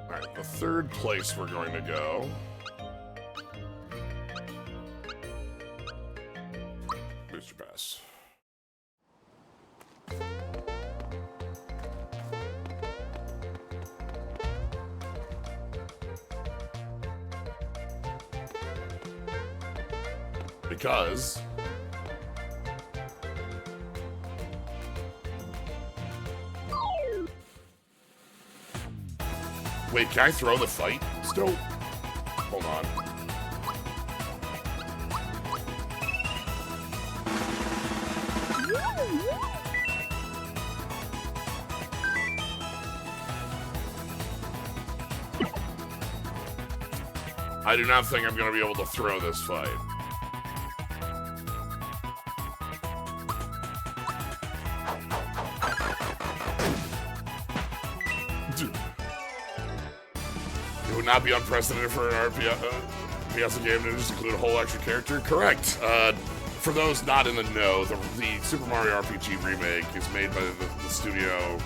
Alright, the third place we're going to go Booster Pass. Because wait, can I throw the fight still? Hold on. I do not think I'm going to be able to throw this fight. Dude. It would not be unprecedented for an RTS game to just include a whole extra character? Correct. For those not in the know, the Super Mario RPG remake is made by the studio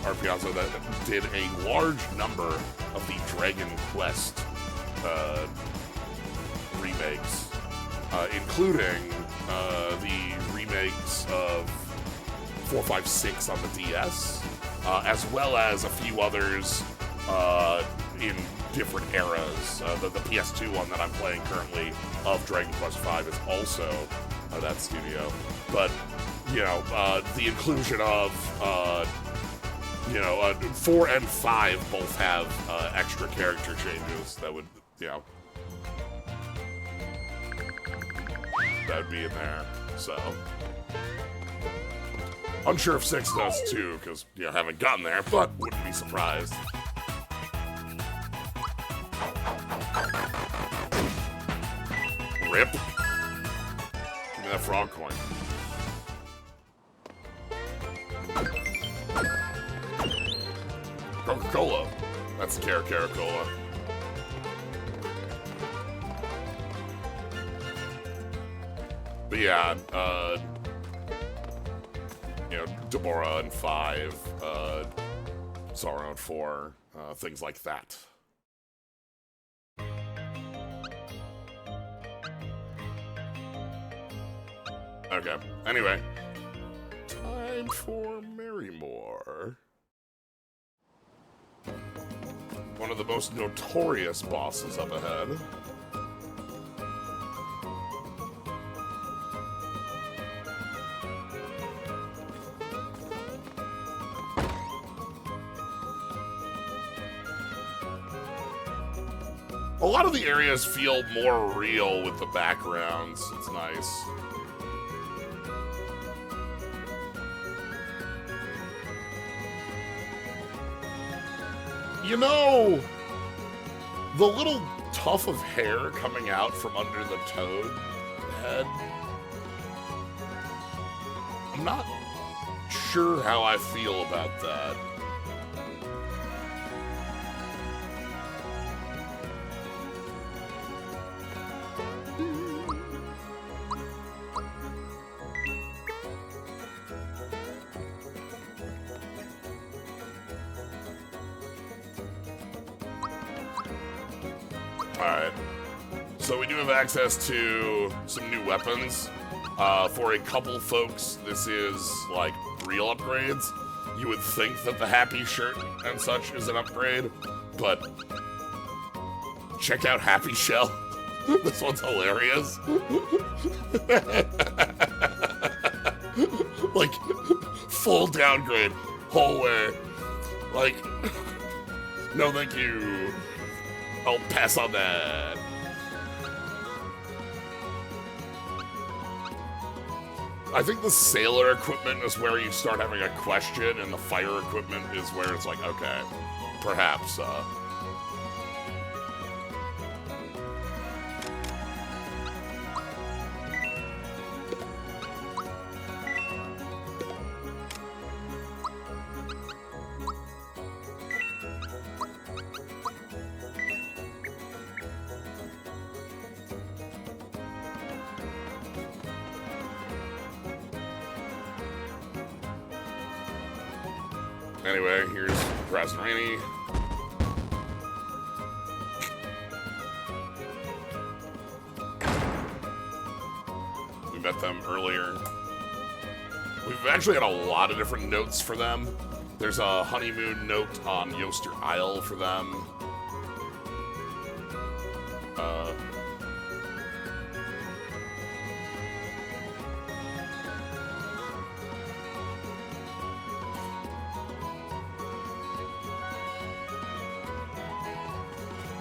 Arpiazzo that did a large number of the Dragon Quest remakes, including the remakes of 4, 5, 6 on the DS, as well as a few others in different eras. The PS2 one that I'm playing currently of Dragon Quest V is also that studio. But, you know, the inclusion of, 4 and 5 both have extra character changes that would, you know, that would be in there, so. Unsure if 6 does too, because, you know, haven't gotten there, but wouldn't be surprised. Rip. Give me that frog coin. Coca-Cola. That's Caracola. But yeah, you know, Deborah in 5, Sorrow in 4, things like that. Okay, anyway. Time for Marymore. One of the most notorious bosses up ahead. A lot of the areas feel more real with the backgrounds. It's nice. You know, the little tuft of hair coming out from under the toad head, I'm not sure how I feel about that. Alright. So we do have access to some new weapons. For a couple folks, this is like real upgrades. You would think that the Happy shirt and such is an upgrade, but check out Happy Shell. This one's hilarious. Like, full downgrade, whole way. Like, no thank you. I'll pass on that. I think the sailor equipment is where you start having a question, and the fire equipment is where it's like, okay, perhaps, Anyway, here's Grass and Rainy. We met them earlier. We've actually had a lot of different notes for them. There's a honeymoon note on Yoster Isle for them.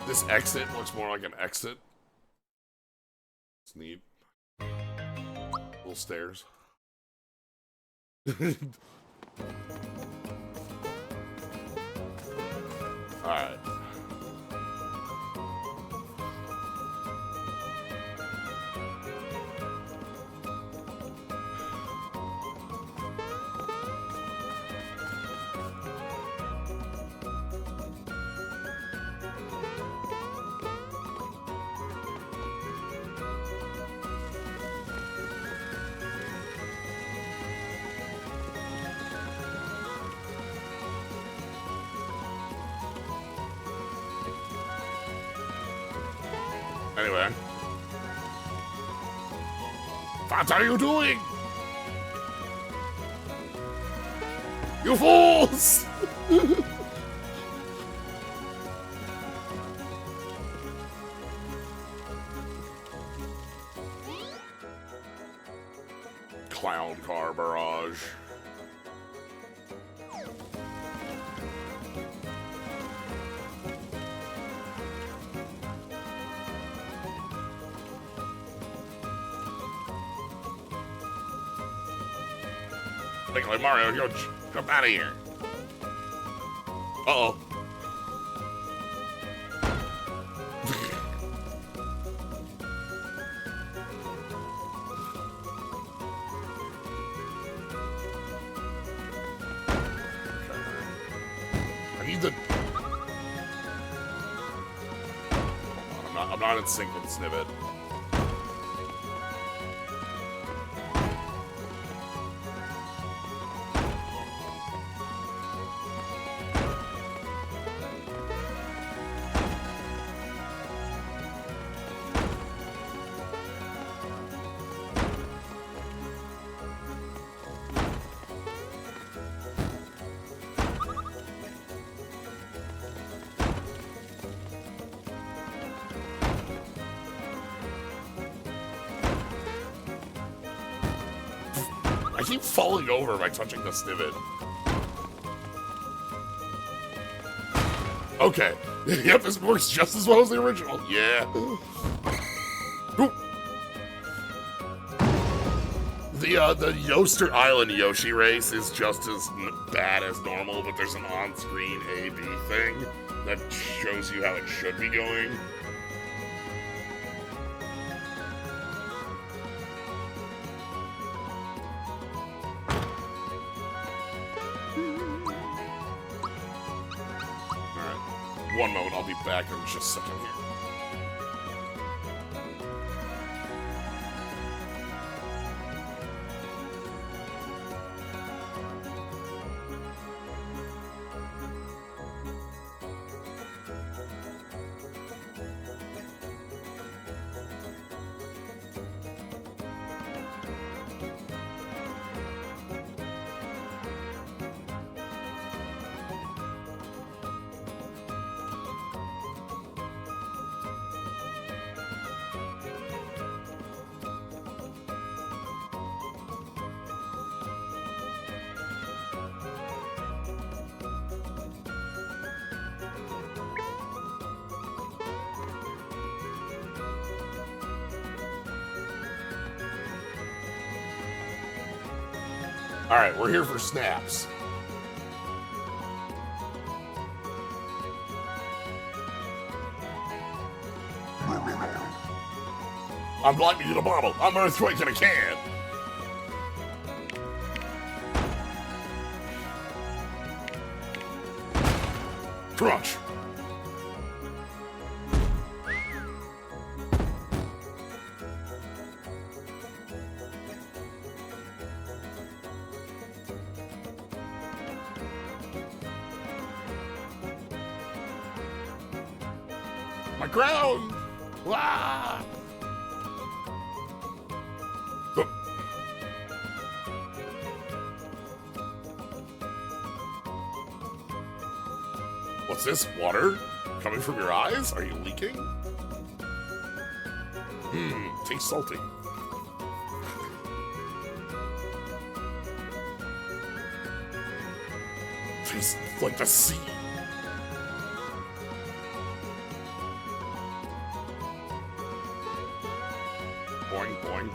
This exit looks more like an exit. It's neat. Little stairs. Alright. Anyway. What are you doing? You fools! Clown car barrage. Like Mario, yo, jump out of here. Uh-oh. I need the... I'm not in sync with Snivet. I keep falling over by touching the Snivet. Okay. Yep, this works just as well as the original. Yeah. Ooh. The Yoster Island Yoshi race is just as bad as normal, but there's an on-screen A-B thing that shows you how it should be going. One moment, I'll be back in just a second here. All right, we're here for snaps. I'm lightning in a bottle. I'm earthquake in a can. Crunch. My crown. Ah. What's this? Water? Coming from your eyes? Are you leaking? Tastes salty. Tastes like the sea. Boing, boing.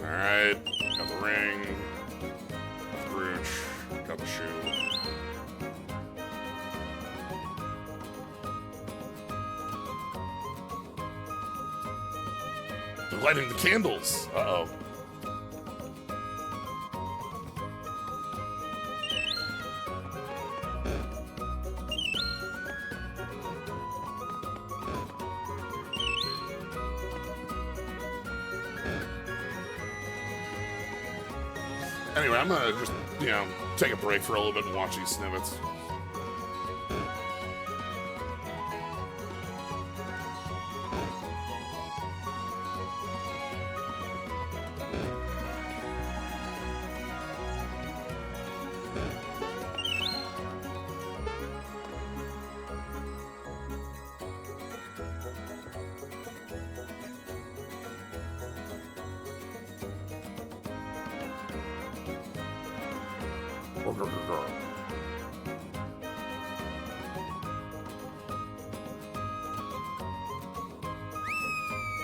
Alright, got the ring, got the brooch, got the shoe. They're lighting the candles. Uh-oh. Anyway, I'm gonna just, take a break for a little bit and watch these snippets.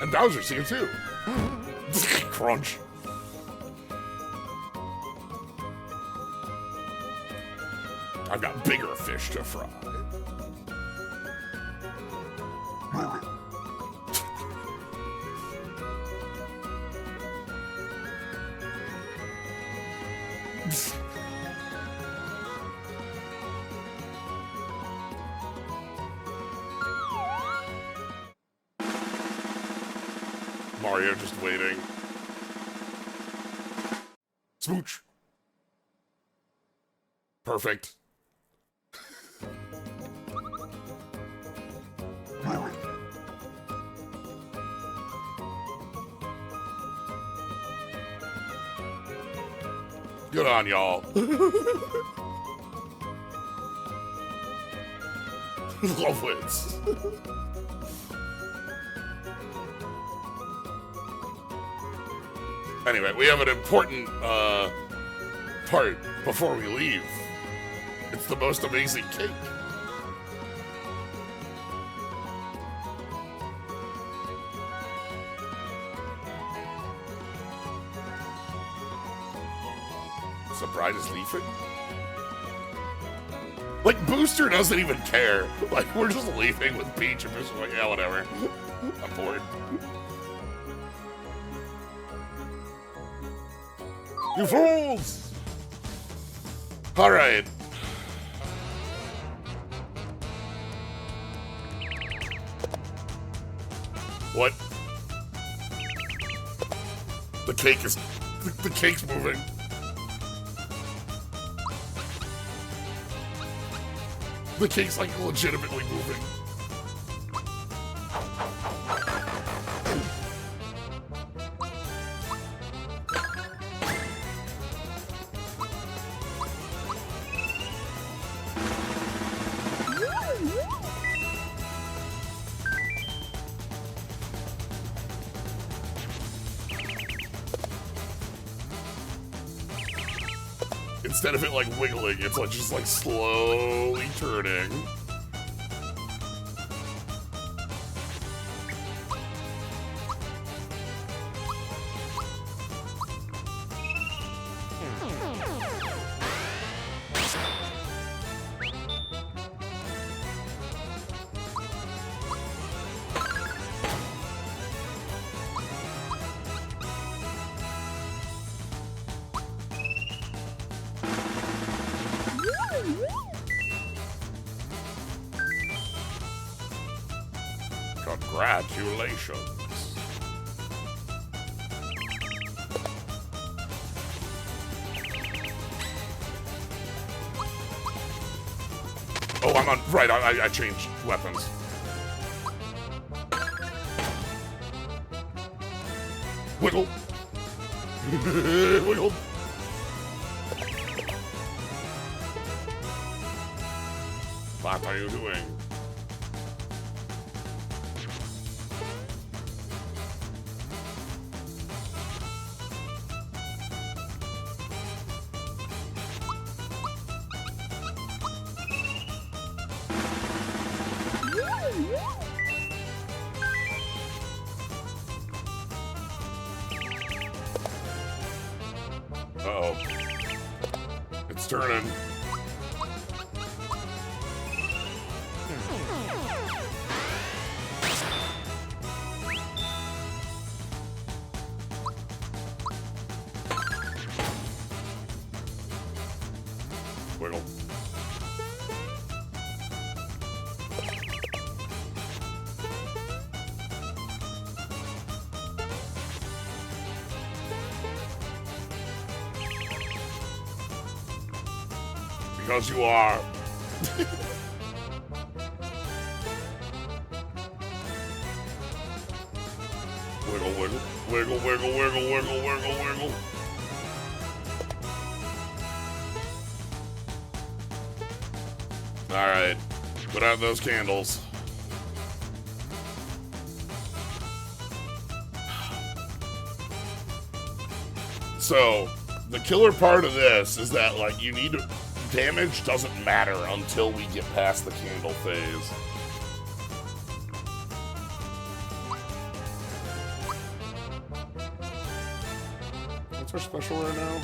And Bowser's here too. Crunch. I've got bigger fish to fry. Mario just waiting. Smooch. Perfect. Good on y'all. Love wins. Anyway, we have an important part before we leave. It's the most amazing cake. Surprise is leafing? Like, Booster doesn't even care. Like, we're just leaving with Peach and Booster's like, yeah, whatever. I'm bored. You fools! Alright. What? The cake is... The cake's moving. The cake's, like, legitimately moving. instead of it like wiggling, it's like just like slowly turning. Congratulations. Oh, I'm on. Right, I changed weapons. Wiggle. Wiggle. What are you doing? Uh-oh. It's turning. Wiggle. Because you are. Wiggle, wiggle, wiggle, wiggle, wiggle, wiggle, wiggle, wiggle. All right, put out those candles. So, the killer part of this is that, like, you need to... Damage doesn't matter until we get past the candle phase. What's our special right now?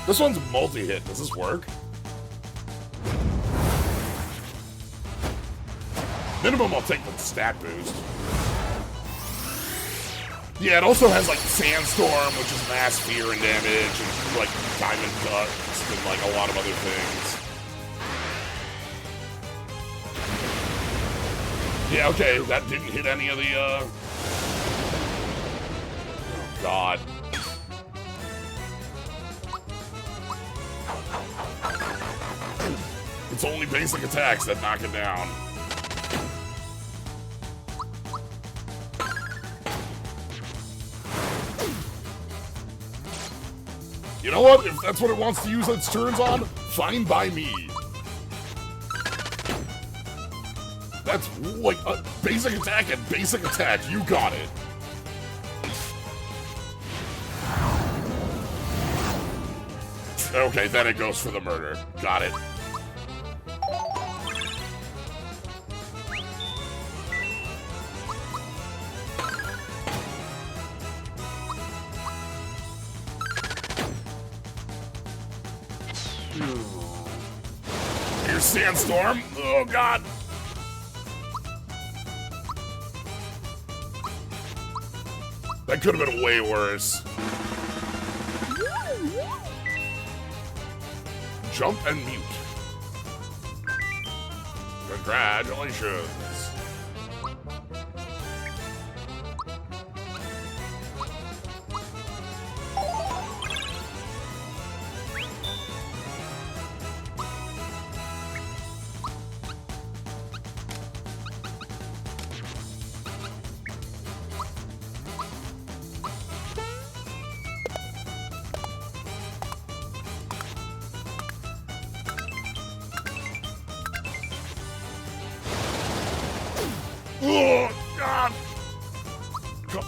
This one's multi-hit. Does this work? Minimum, I'll take the stat boost. Yeah, it also has, like, Sandstorm, which is mass fear and damage, and, like, Diamond Dust, and, like, a lot of other things. Yeah, okay, that didn't hit any of the, Oh, God. It's only basic attacks that knock it down. You know what? If that's what it wants to use its turns on, fine by me. That's like a basic attack and basic attack. You got it. Okay, then it goes for the murder. Got it. Here's Sandstorm. Oh, God. That could have been way worse. Jump and mute. Congratulations.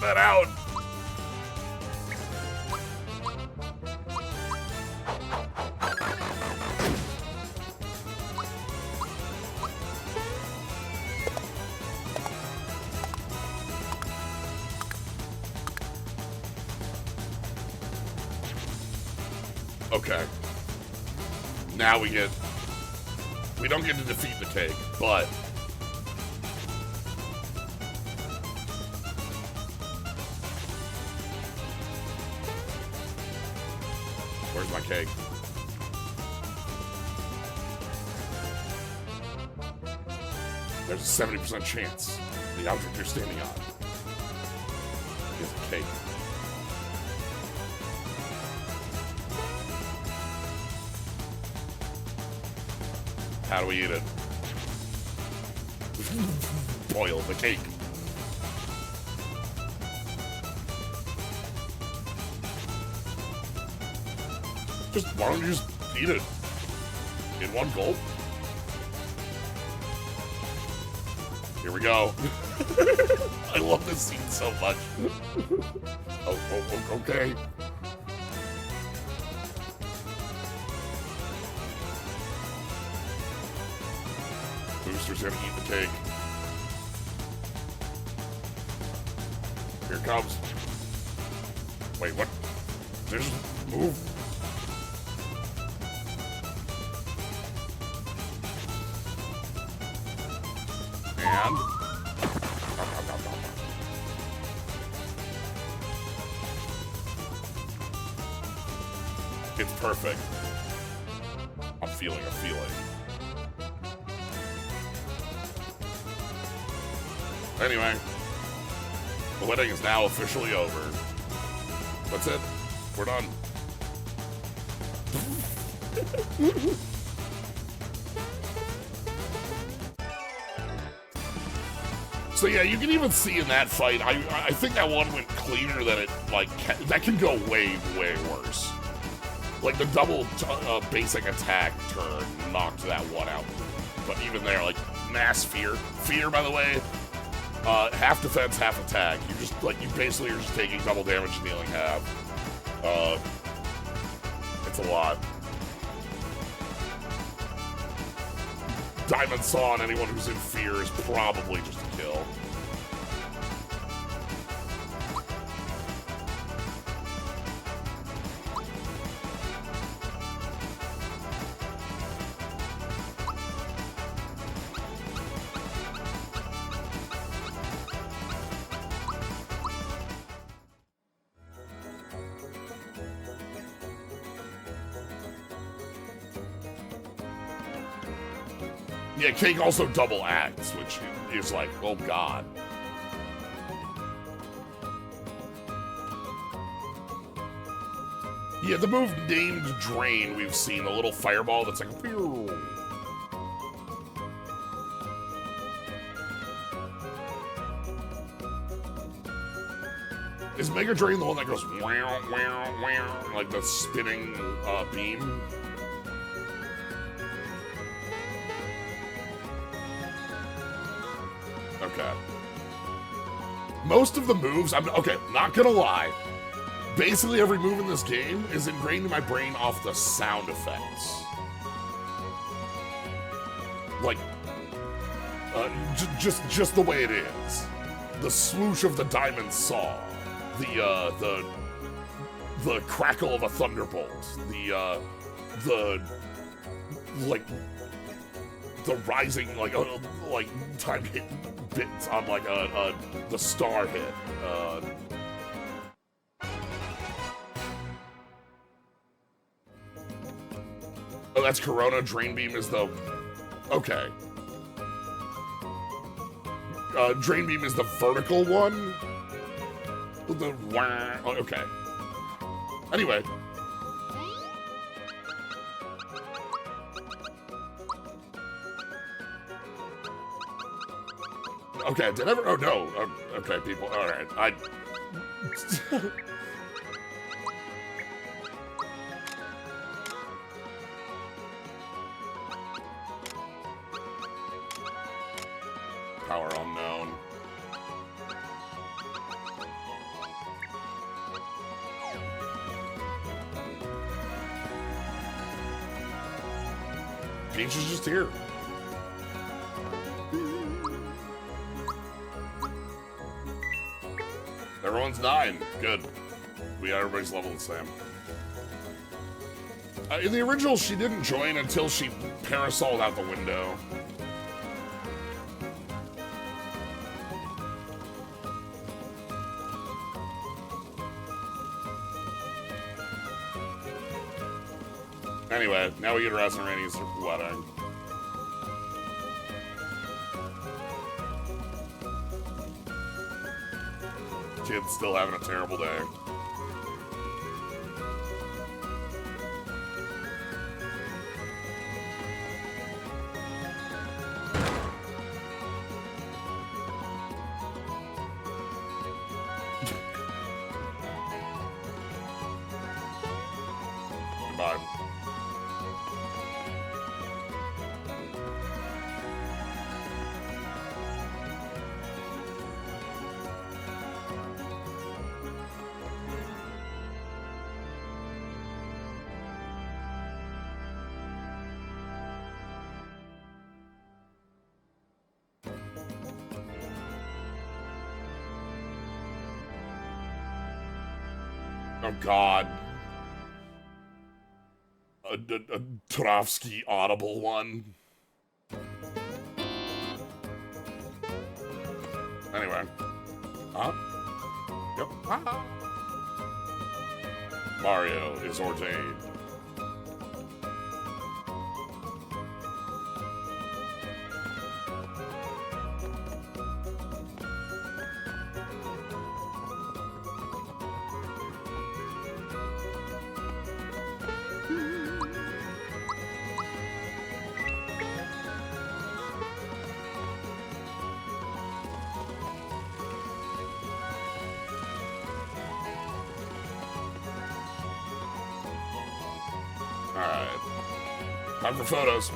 cut that out. Okay. Now we don't get to defeat the cake, but where's my cake? There's a 70% chance the object you're standing on is a cake. How do we eat it? Boil the cake. Why don't you just eat it in one gulp? Here we go. I love this scene so much. Okay. Booster's gonna eat the cake. Here it comes. Wait, what? Just move. And it's perfect. I'm feeling a feeling. Anyway, the wedding is now officially over. That's it. We're done. So yeah, you can even see in that fight, I think that one went cleaner than it, like, that can go way, way worse. Like, the double basic attack turn knocked that one out. But even there, like, mass fear. Fear, by the way, half defense, half attack. You just, like, you basically are just taking double damage and dealing half. It's a lot. Diamond Saw on anyone who's in fear is probably just a kill. Yeah, Cake also double acts, which is like, oh god. Yeah, the move named Drain we've seen, the little fireball that's like, pew. Is Mega Drain the one that goes wow, wow, wow, like the spinning beam? Okay. Most of the moves, okay, not gonna lie. Basically every move in this game is ingrained in my brain off the sound effects. Like, just the way it is. The swoosh of the diamond saw. The crackle of a thunderbolt. The rising, like time hit bits on like the star hit. Oh, that's Corona. Drain Beam is the... Okay. Drain Beam is the vertical one? The... Oh, okay. Anyway. Okay, did I ever... Oh, no. Okay, people. All right. Power unknown. Peach is just here. Everyone's 9. Good. We got everybody's level the same. In the original, she didn't join until she parasoled out the window. Anyway, now we get Raz and Rainey's wedding. Kid's still having a terrible day. Goodbye. Oh, God. A Trovsky audible one. Anyway. Huh? Yep. Ah. Mario is ordained. Alright. Time for photos.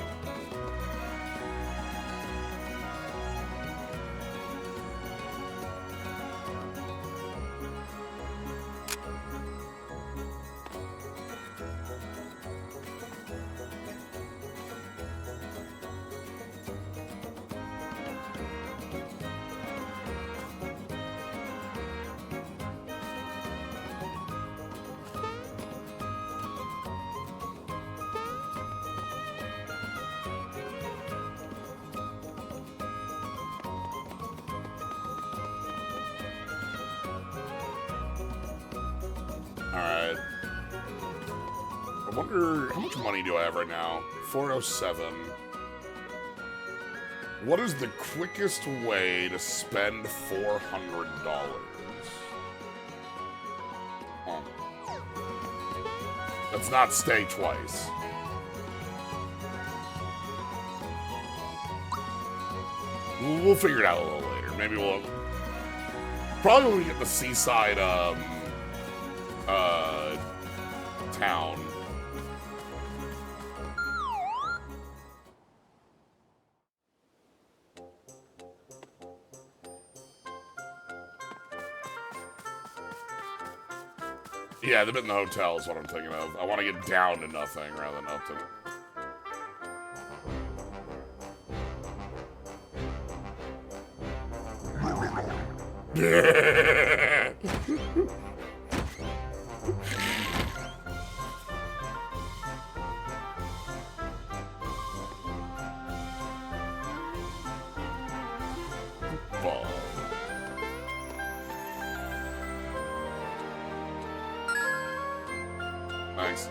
Alright. I wonder, how much money do I have right now? 407. What is the quickest way to spend $400? Huh. Let's not stay twice. We'll figure it out a little later. Maybe we'll... Probably when we get the seaside, town. Yeah, the bit in the hotel is what I'm thinking of. I want to get down to nothing rather than up to... Ball. Nice.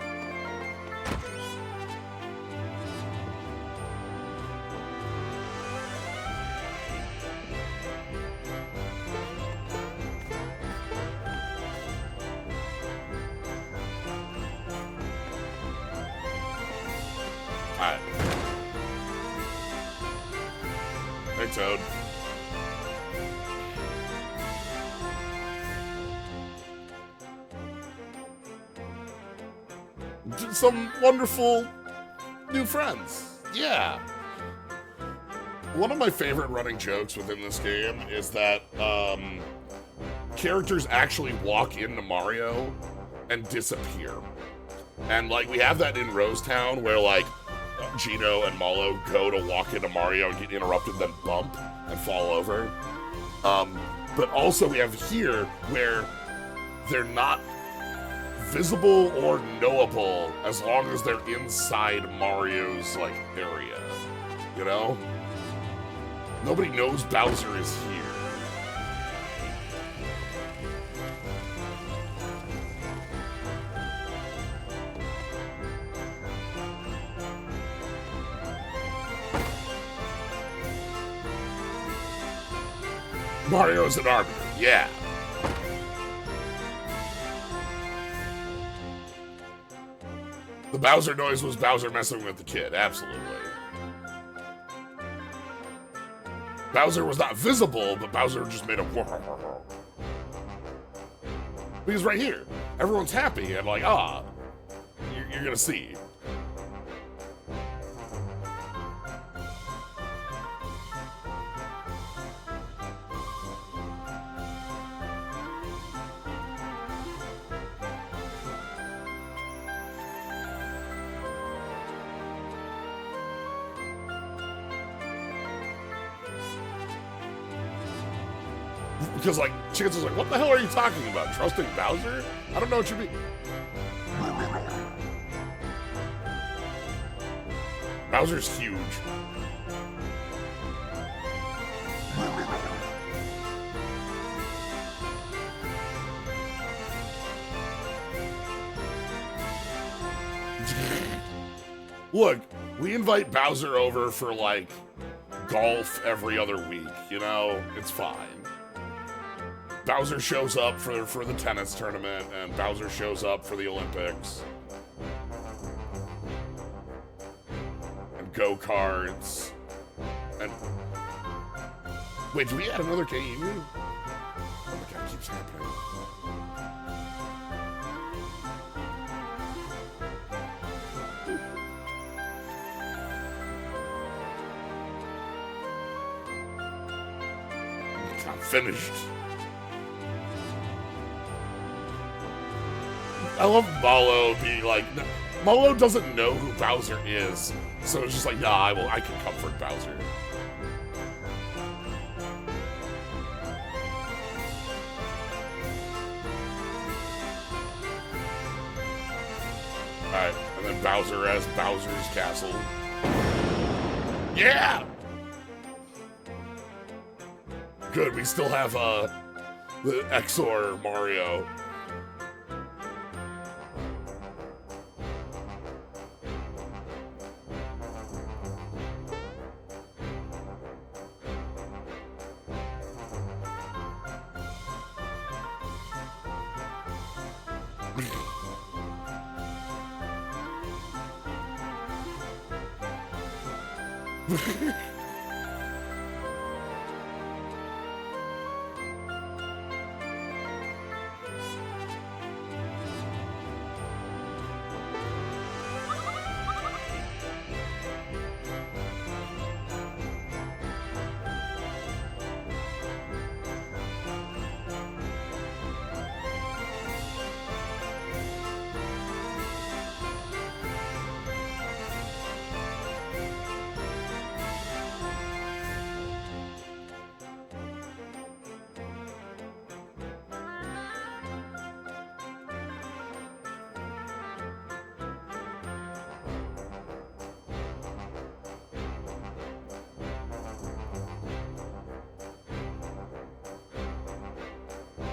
Alright. Hey, Toad. Some wonderful new friends. Yeah. One of my favorite running jokes within this game is that characters actually walk into Mario and disappear. And, like, we have that in Rosetown where, like, Gino and Mallow go to walk into Mario and get interrupted, then bump and fall over. But also we have here where they're not visible or knowable as long as they're inside Mario's, like, area. You know? Nobody knows Bowser is here. Mario's an arbiter, yeah. The Bowser noise was Bowser messing with the kid, absolutely. Bowser was not visible, but Bowser just made a whoa. Because right here, everyone's happy and like, you're gonna see. Because, like, Chance was like, what the hell are you talking about? Trusting Bowser? I don't know what you mean. Bowser's huge. Look, we invite Bowser over for, like, golf every other week, you know? It's fine. Bowser shows up for the tennis tournament, and Bowser shows up for the Olympics. And go-karts. And... Wait, do we add another KEU? Oh my god, it keeps happening. It's not finished. I love Mallow being like, Mallow doesn't know who Bowser is, so it's just like, nah, I can comfort Bowser. Alright, and then Bowser as Bowser's Castle. Yeah! Good, we still have, the XOR Mario.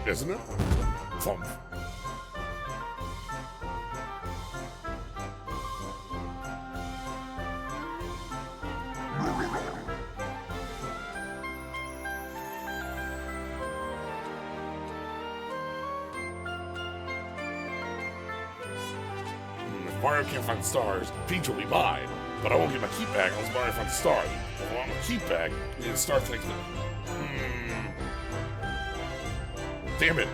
Isn't it? Thump. If Mario can't find stars, Peach will be mine. But I won't get my keep back unless Mario finds the stars. If I want my keep back, I need to start thinking. Damn it.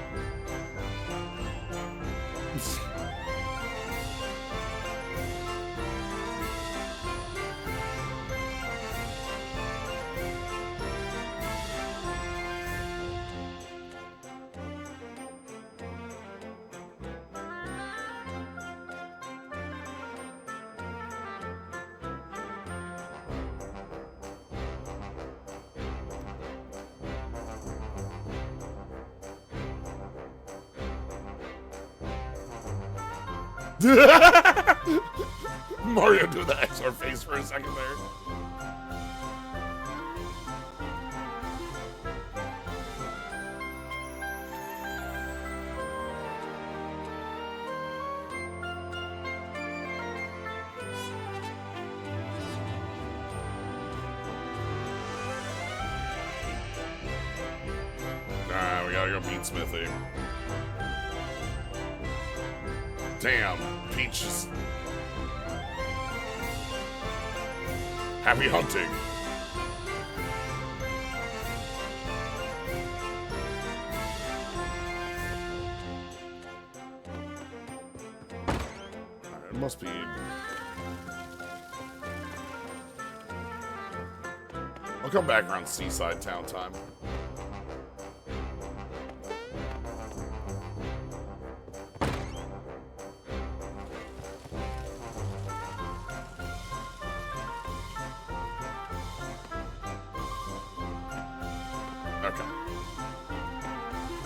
Mario do the XR face for a second there. Nah, we gotta go beat Smithy. Damn, Peach is... Happy hunting. Alright, it must be... I'll come back around Seaside Town time. Okay.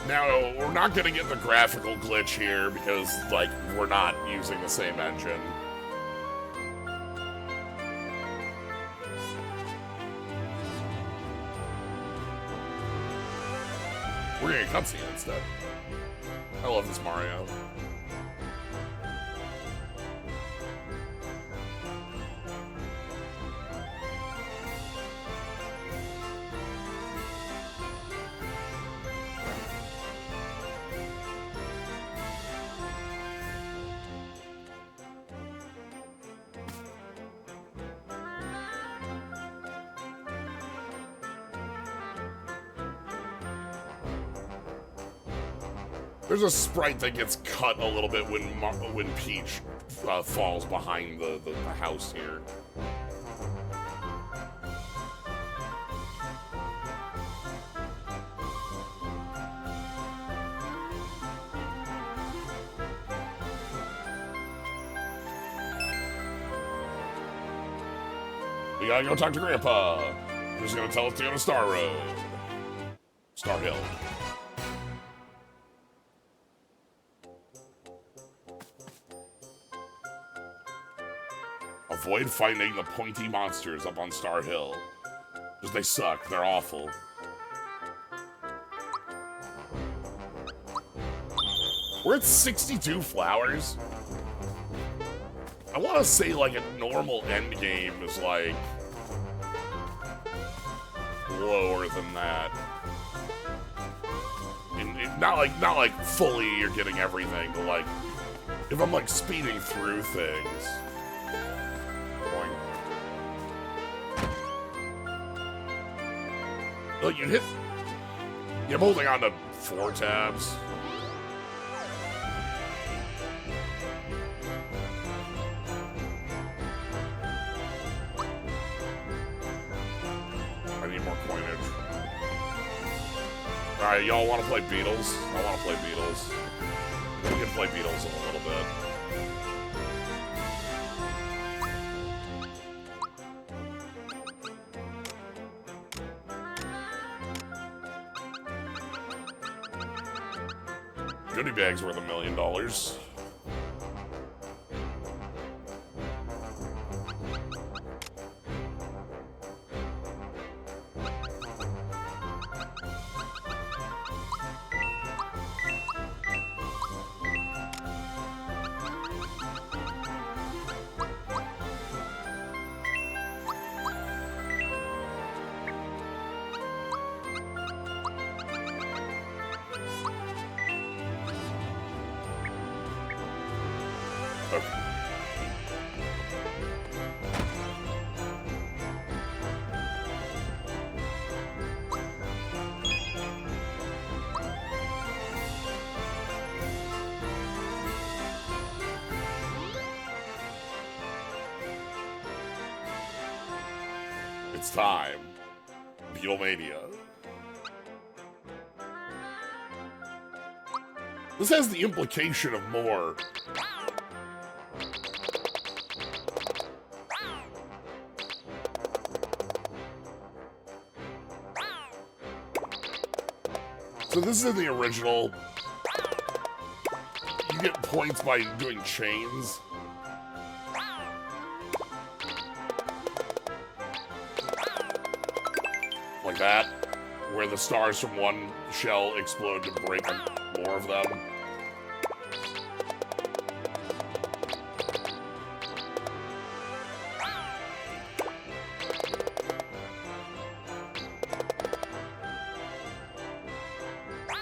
Now, we're not gonna get the graphical glitch here because, like, we're not using the same engine. We're getting a cutscene instead. I love this Mario. There's a sprite that gets cut a little bit when Peach falls behind the house here. We gotta go talk to Grandpa. He's gonna tell us to go to Star Road. Star Hill. Avoid fighting the pointy monsters up on Star Hill. Because they suck. They're awful. We're at 62 flowers. I want to say, like, a normal end game is, like, lower than that. Not like fully you're getting everything, but, like, if I'm, like, speeding through things. Look, you hit... Yeah, I'm holding on to 4 tabs. I need more coinage. Alright, y'all want to play Beatles? I want to play Beatles. We can play Beatles in a little bit. Goodie bag's worth $1 million. It's time. Beatlemania. This has the implication of more. So this is the original. You you get points by doing chains. Like that, where the stars from one shell explode to break more of them.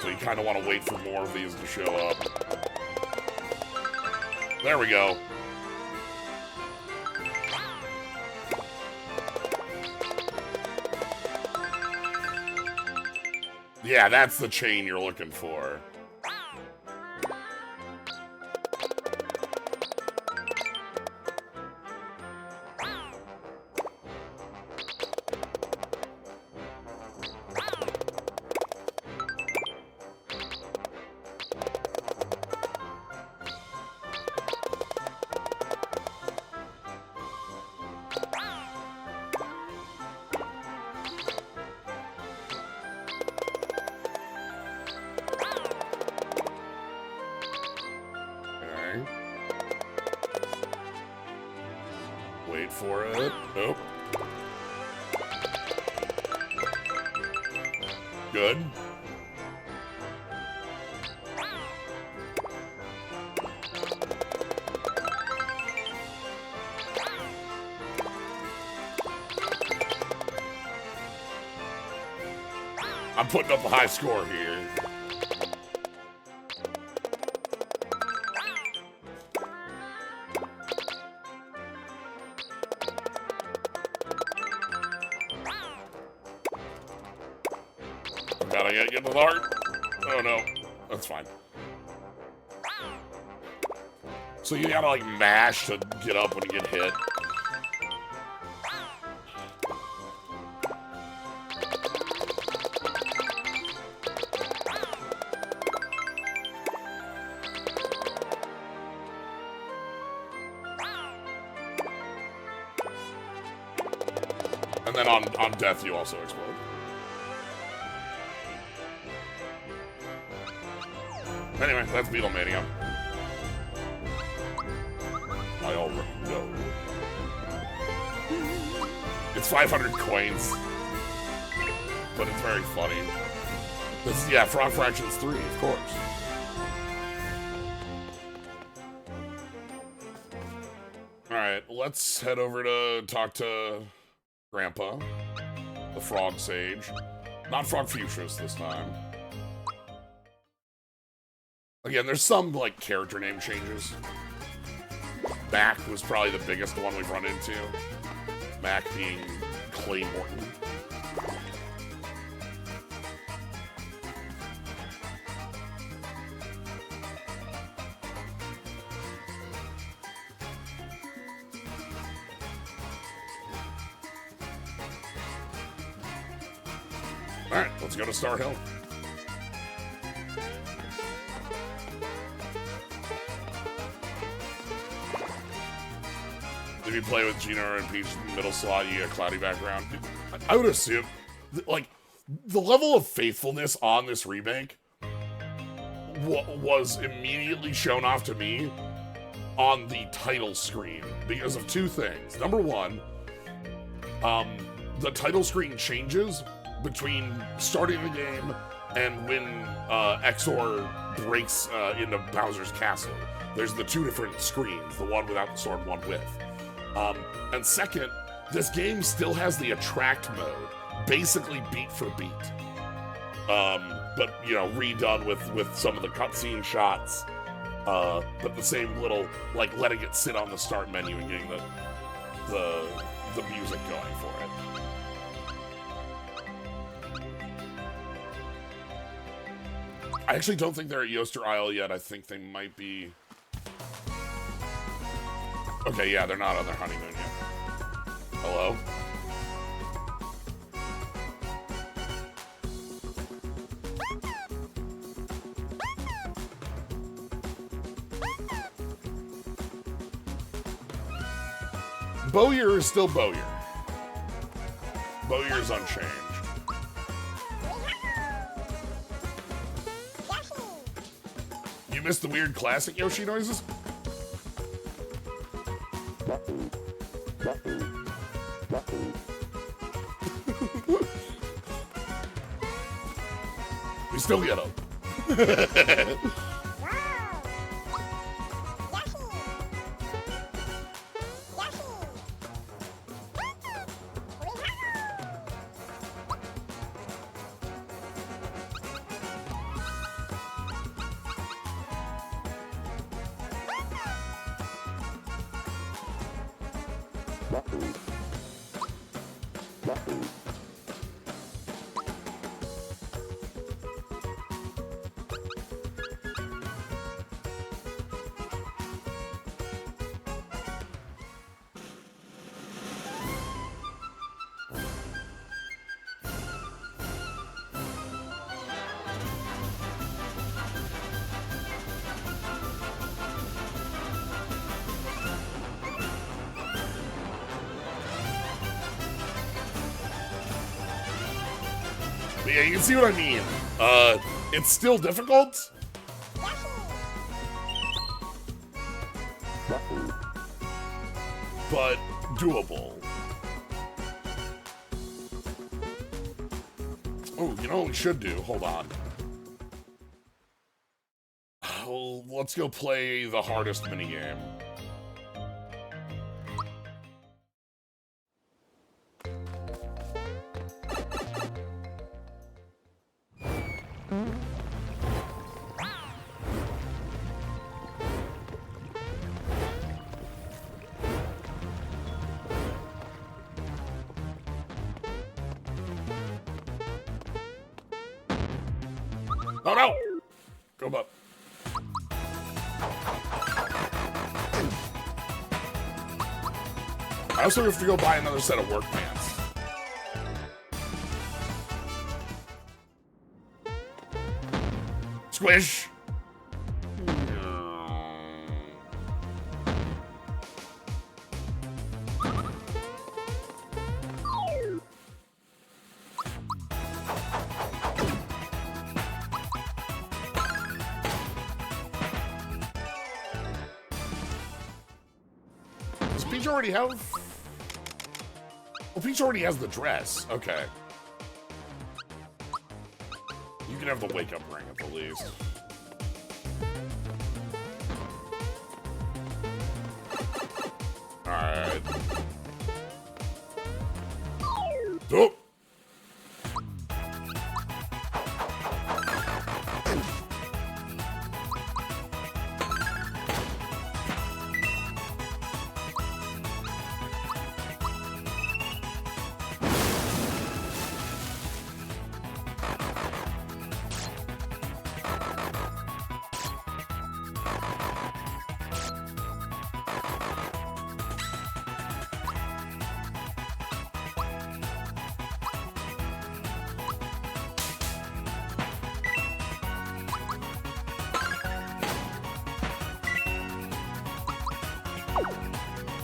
So you kind of want to wait for more of these to show up. There we go. Yeah, that's the chain you're looking for. Wait for it. Nope. Good. I'm putting up a high score here. Gotta get you the heart. Oh no, that's fine. So you gotta like mash to get up when you get hit. And then on death you also explode. Anyway, that's Beatlemania. I already know. It's 500 coins. But it's very funny. This is, yeah, Frog Fractions 3, of course. Alright, let's head over to talk to Grandpa, the Frog Sage. Not Frog Futurist this time. Again, there's some, like, character name changes. Mac was probably the biggest one we've run into. Mac being Clay Morton. Alright, let's go to Star Hill. If you play with Gina and Peach in the middle slot, you get a cloudy background. I would assume, like, the level of faithfulness on this remake was immediately shown off to me on the title screen because of two things. Number one, the title screen changes between starting the game and when Exor breaks into Bowser's castle. There's the two different screens, the one without the sword, one with. And second, this game still has the attract mode, basically beat for beat. But, you know, redone with some of the cutscene shots, but the same little, like, letting it sit on the start menu and getting the music going for it. I actually don't think they're at Yoster Isle yet. I think they might be... Okay, yeah, they're not on their honeymoon yet. Hello? Bowyer is still Bowyer. Bowyer is unchanged. You miss the weird classic Yoshi noises? We still get them. Yeah, you can see what I mean. It's still difficult. But doable. Oh, you know what we should do? Hold on. Oh, let's go play the hardest minigame. Oh no! Go up. I also have to go buy another set of work pants. Squish! Does Peach already have... Well, Peach already has the dress. Okay. You can have the wake-up ring at the least. Alright. Oh!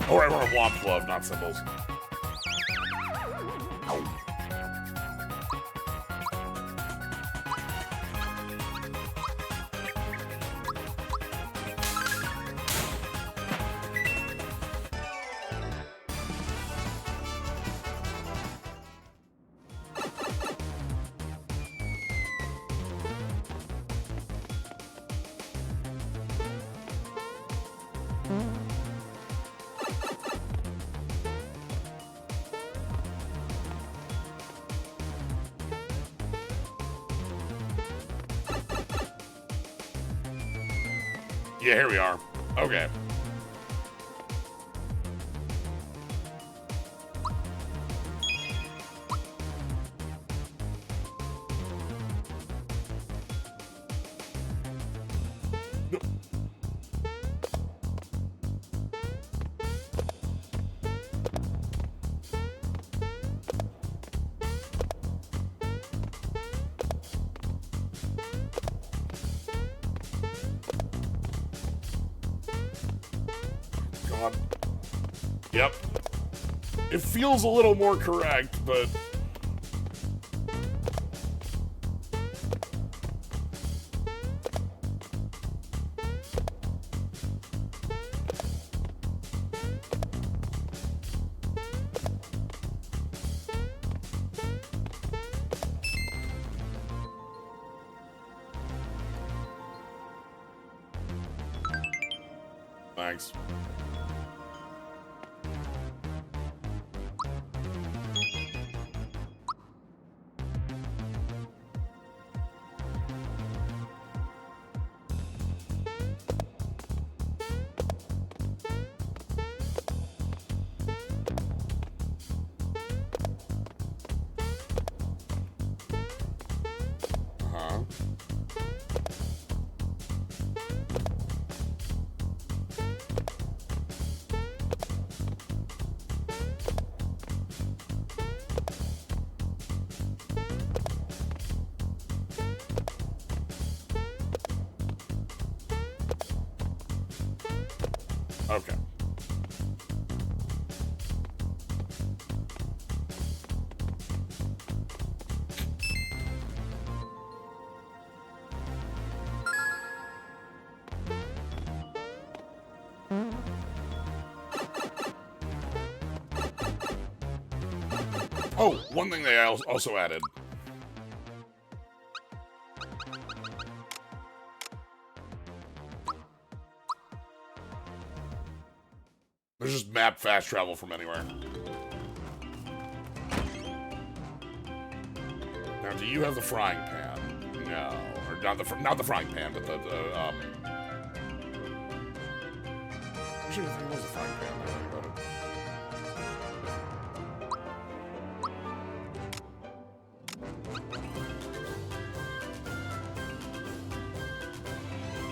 Or I want a Womp Glove, not symbols. Yeah, here we are. Okay. God. Yep. It feels a little more correct, but... Thanks. Okay. Oh, one thing they also added. There's just map fast travel from anywhere. Now, do you have the frying pan? No, or not the frying pan, but the Actually, I think it was the frying pan. Now that I think about it.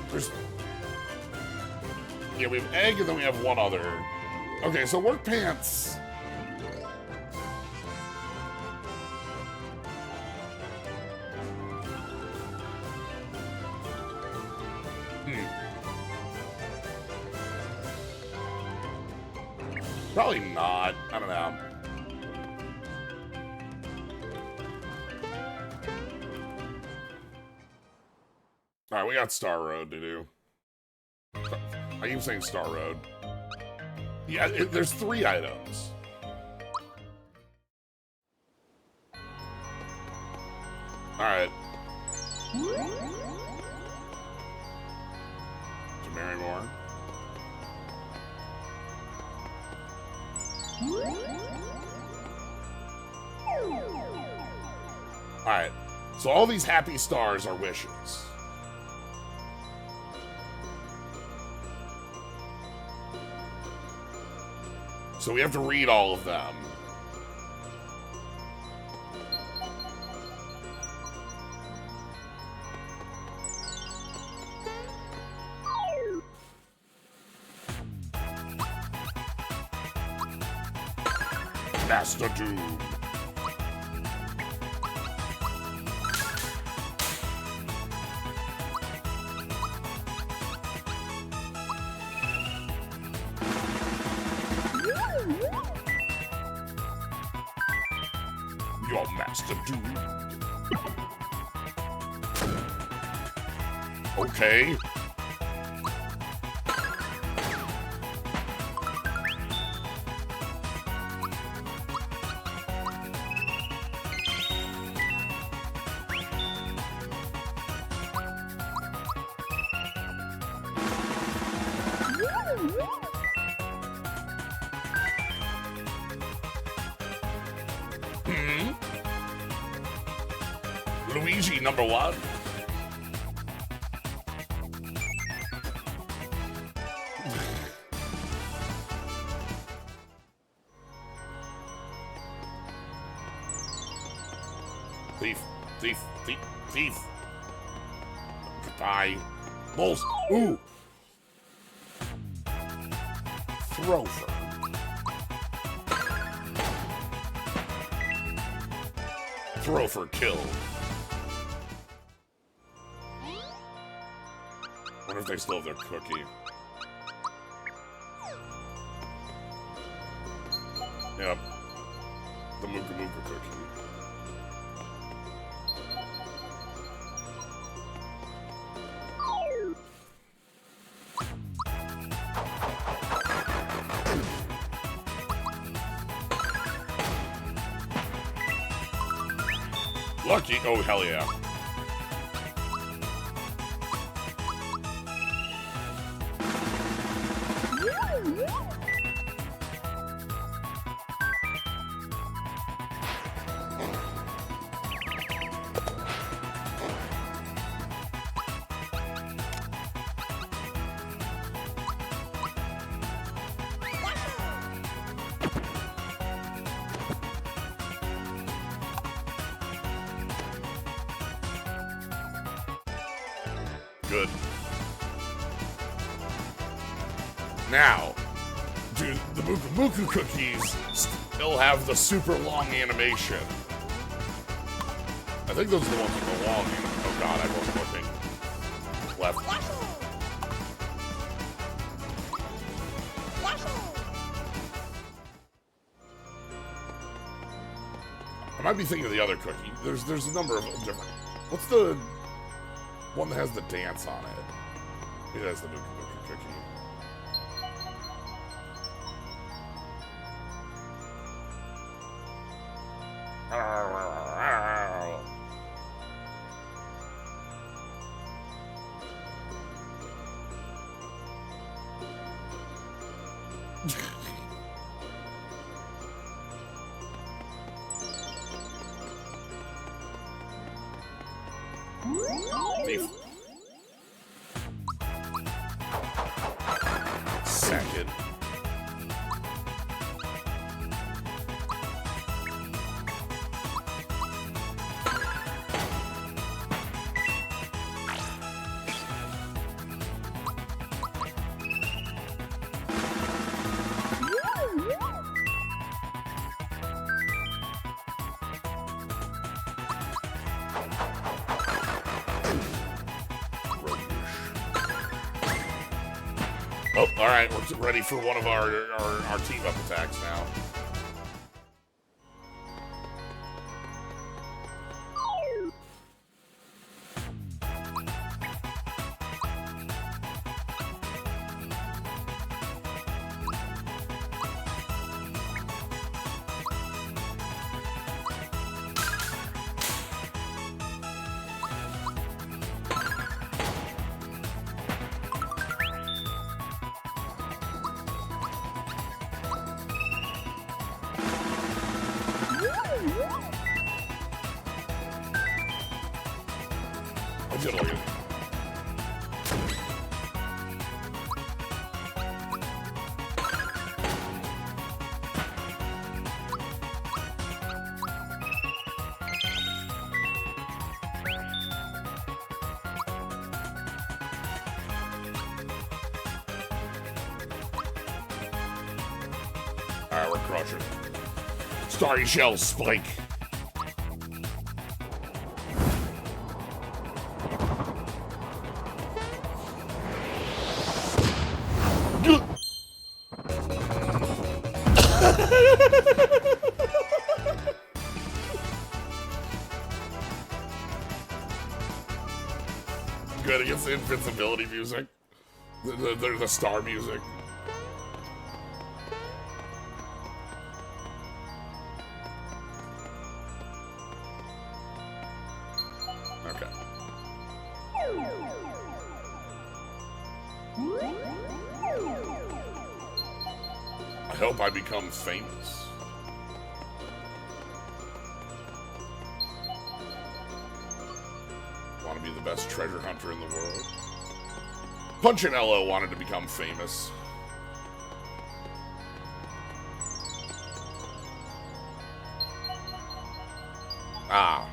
There's, yeah, we have egg, and then we have one other. Okay, so work pants. Probably not. I don't know. Alright, we got Star Road to do. I keep saying Star Road. Yeah, there's 3 items. Alright. To marry more. Alright. So all these happy stars are wishes. So we have to read all of them. Master Doom. Your Master Doom. Okay. Luigi #1. Thief, thief, thief, thief. Goodbye. Bulls. Ooh. Thrower. Throw for kill. Wonder if they still have their cookie. Yep. The Mooka Mooka cookie. Lucky. Oh, hell yeah. good. Now, do the Muku Muku cookies still have the super long animation? I think those are the ones with the long animation. Oh god, I wasn't looking. Left. I might be thinking of the other cookie. There's a number of different. What's the one that has the dance on it? It has the Muku Muku cookie. Thief. Second. Oh, all right, we're ready for one of our team-up attacks now. Alright, we're crushing. Starry Shell Spike. Good against the invincibility music. The star music. Okay. I hope I become famous. Want to be the best treasure hunter in the world. Punchinello wanted to become famous. Ah.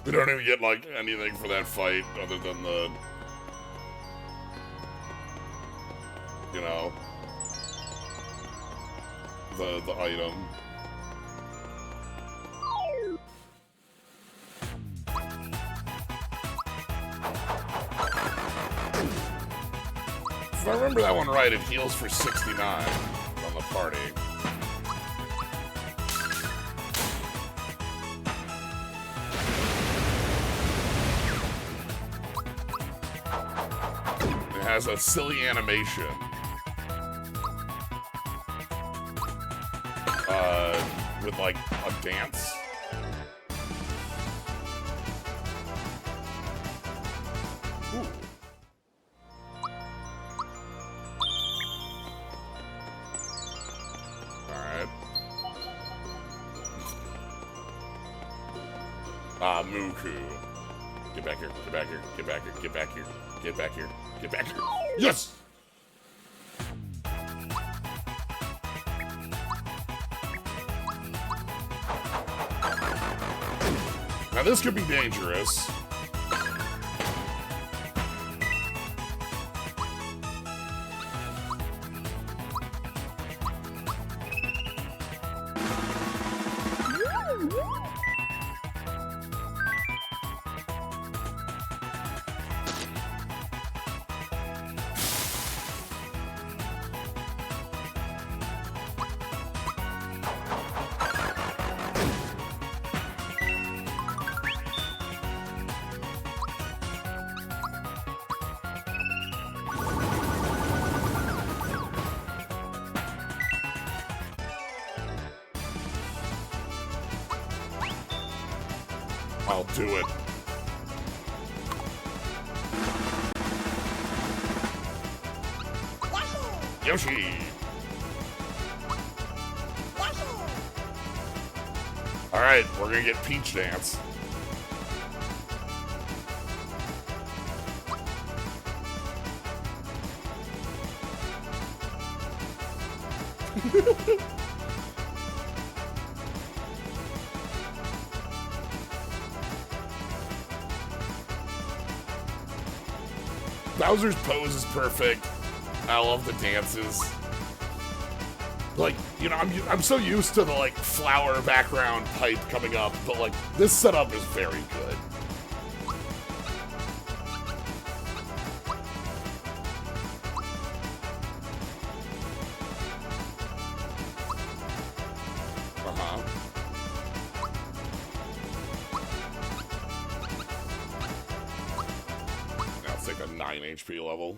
We don't even get, like, anything for that fight other than the... You know... The item. If I remember that one right, it heals for 69 on the party. Has a silly animation with, like, a dance. Ooh. Alright. Muku. Get back here, get back here, get back here, get back here, get back here, get back here. Yes! Now this could be dangerous. I'll do it. Yoshi! Alright, we're gonna get Peach Dance. Bowser's pose is perfect. I love the dances. Like, you know, I'm so used to the, like, flower background pipe coming up, but, like, this setup is very good. Uh-huh. Now it's like a 9 HP level.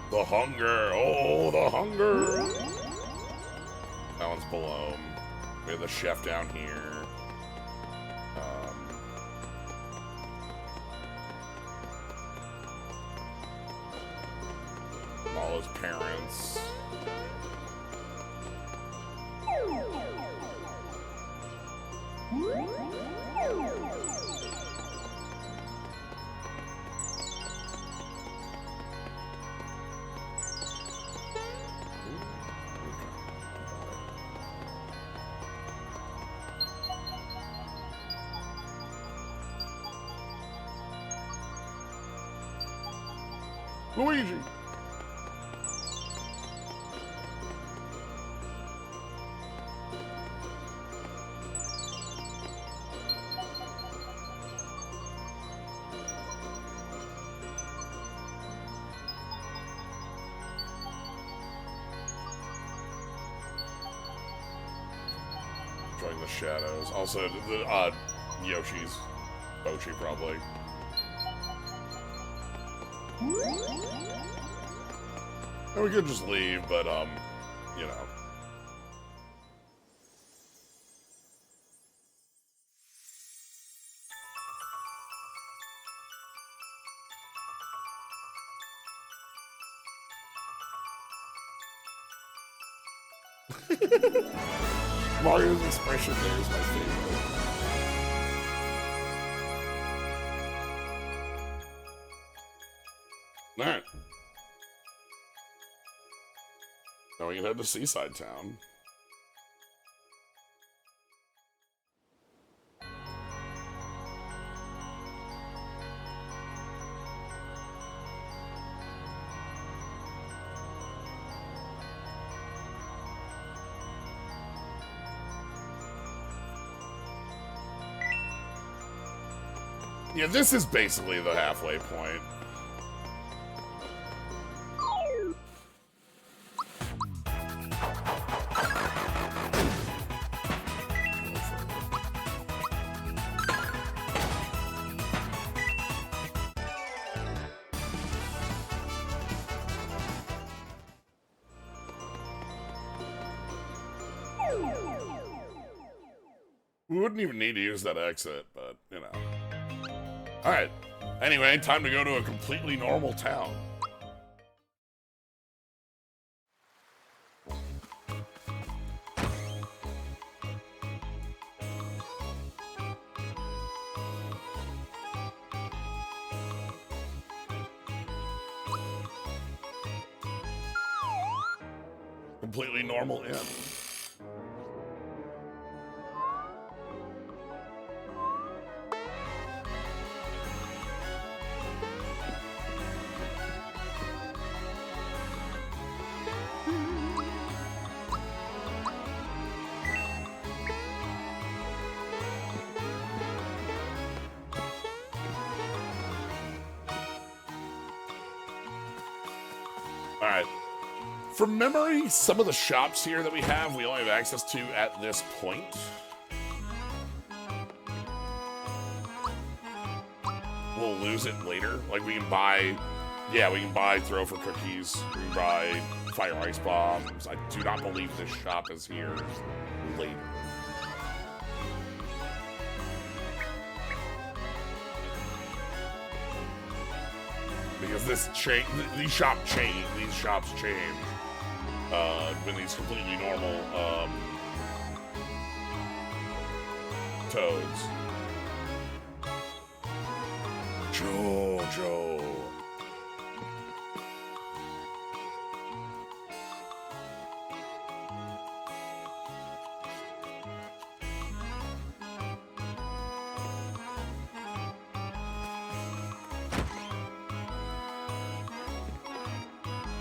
The hunger! Oh, the hunger! That one's below. We have the chef down here. All his parents. Luigi! Enjoying the shadows. Also, the Yoshi's. Bochi, probably. And we could just leave, but, you know. Mario's expression there is my favorite. Alright. Now we can head to Seaside Town. Yeah, this is basically the halfway point. We wouldn't even need to use that exit, but, you know. Alright. Anyway, time to go to a completely normal town. Completely normal inn. Alright. From memory, some of the shops here that we only have access to at this point. We'll lose it later. Like, we can buy... Yeah, we can buy throw for cookies. We can buy fire ice bombs. I do not believe this shop is here later. Because these shops change when these completely normal toads. Jojo.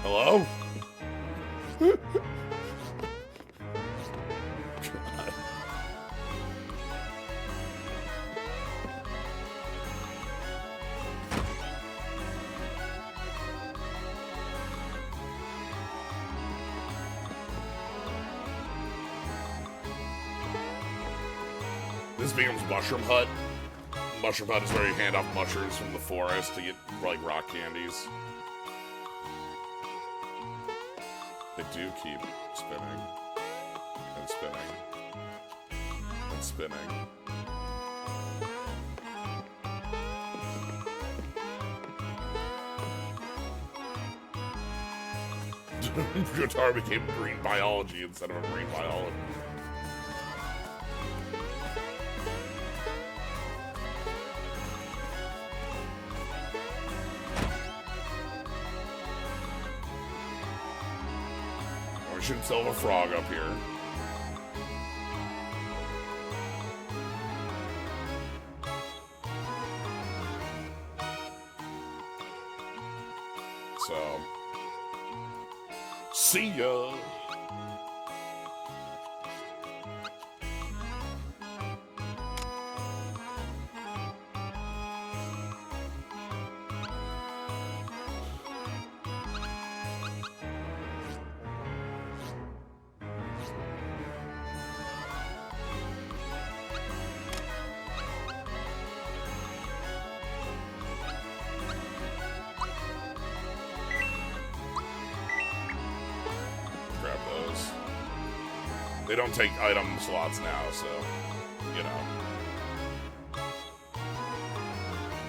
Hello? This becomes Mushroom Hut. Mushroom Hut is where you hand off mushrooms from the forest to get, like, rock candies. They do keep spinning. And spinning. And spinning. Guitar became green biology instead of a green biology. We should still have a frog up here. So, see ya. They don't take item slots now, so, you know.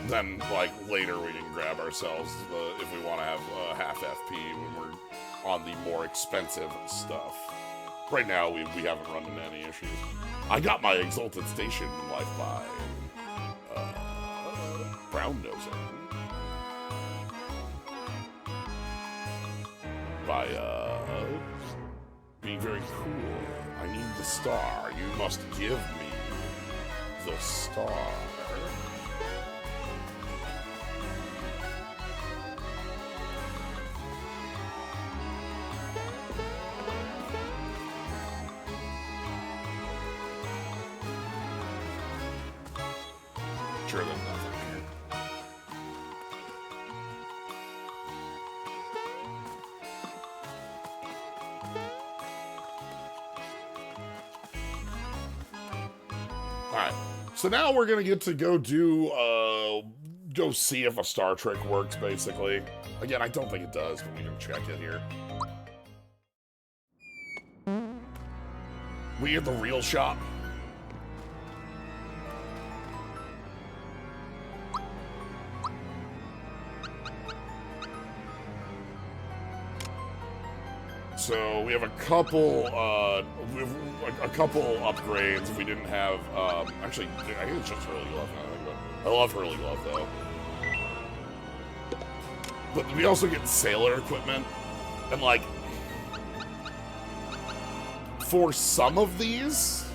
Then, like, later we can grab ourselves if we want to have half FP when we're on the more expensive stuff. Right now, we haven't run into any issues. I got my Exalted Station in life by brown nosing. By being very cool. I need the star. You must give me the star. Sure, there's nothing here. Alright, so now we're gonna get to go go see if a star trick works, basically. Again, I don't think it does, but we can check it here. We at the real shop. So we have a couple, upgrades. We didn't have, actually, I think it's just Hurley Glove now. I think about it. I love Hurley Glove though. But we also get sailor equipment, and like, for some of these,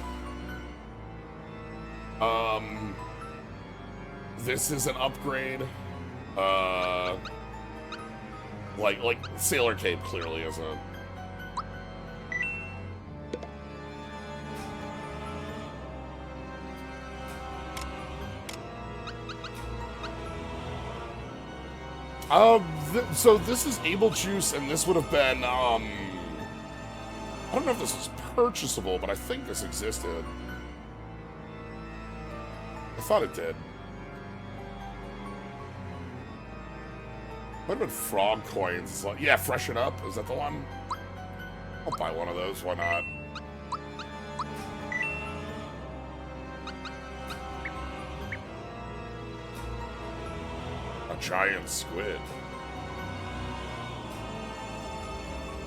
this is an upgrade. Like Sailor Cape clearly isn't. So this is Able Juice, and this would have been, I don't know if this was purchasable, but I think this existed. I thought it did. Might have been frog coins. Yeah, Freshen Up. Is that the one? I'll buy one of those. Why not? A giant squid.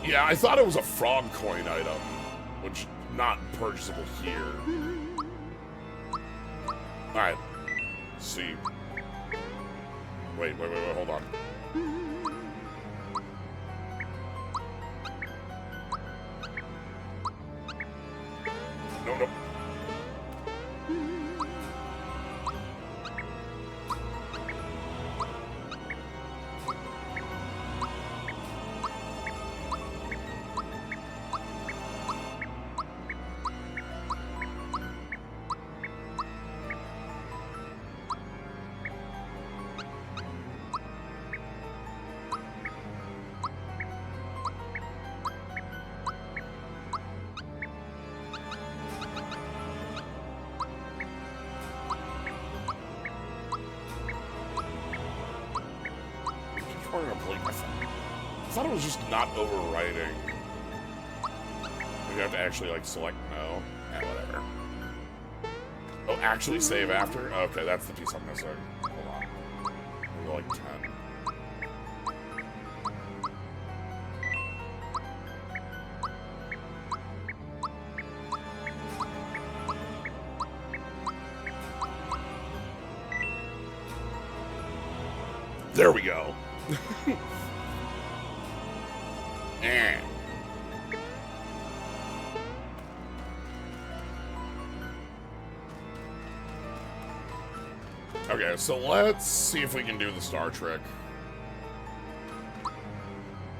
Yeah, I thought it was a frog coin item, which not purchasable here. Alright. See. Wait, hold on. No. I thought it was just not overwriting. You have to actually, like, select no. Yeah, whatever. Oh, actually save after? Okay, that's the piece I'm missing. Hold on. Maybe like 10. There we go. Okay, so let's see if we can do the star trick.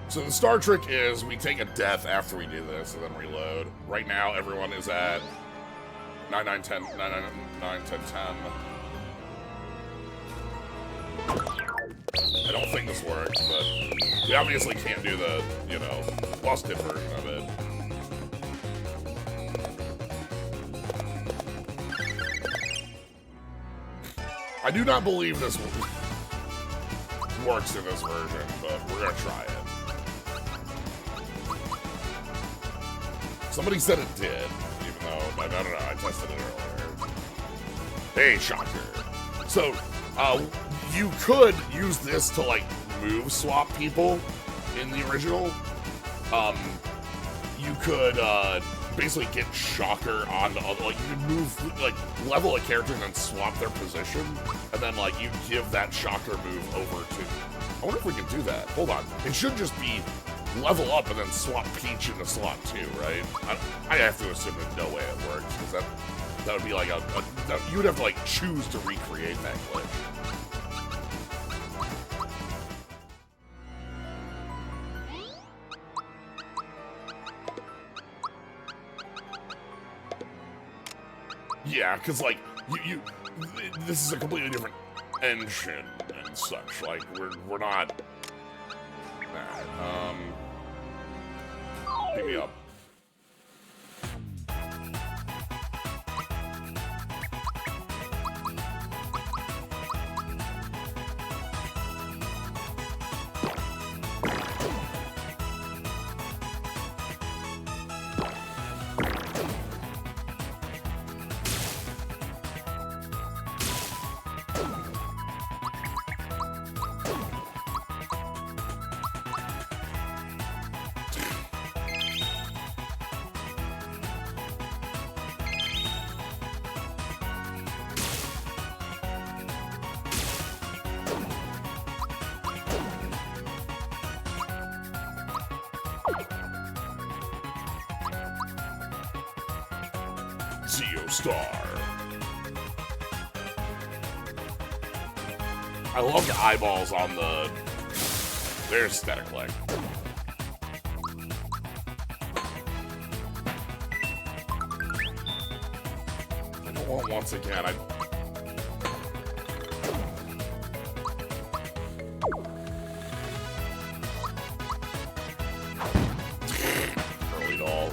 So the star trick is we take a death after we do this and then reload. Right now, everyone is at 9, 9, 10, 9, 9, 9, 10, 10. I don't think this works, but we obviously can't do the, you know, busted version of it. I do not believe this works in this version, but we're gonna try it. Somebody said it did, even though, I don't know, I tested it earlier. Hey, shocker. So, you could use this to, like, move swap people in the original. You could, basically get Shocker on other, like, you can move, like, level a character and then swap their position, and then, like, you give that Shocker move over to, I wonder if we can do that. Hold on. It should just be level up and then swap Peach into slot 2, right? I have to assume there's no way it works, because that would be like you would have to, like, choose to recreate that glitch. Yeah, because, like, this is a completely different engine and such. Like, we're not. Pick me up. Geostar. I love the eyeballs on the... They're aesthetic-like. I don't want once again. Early doll.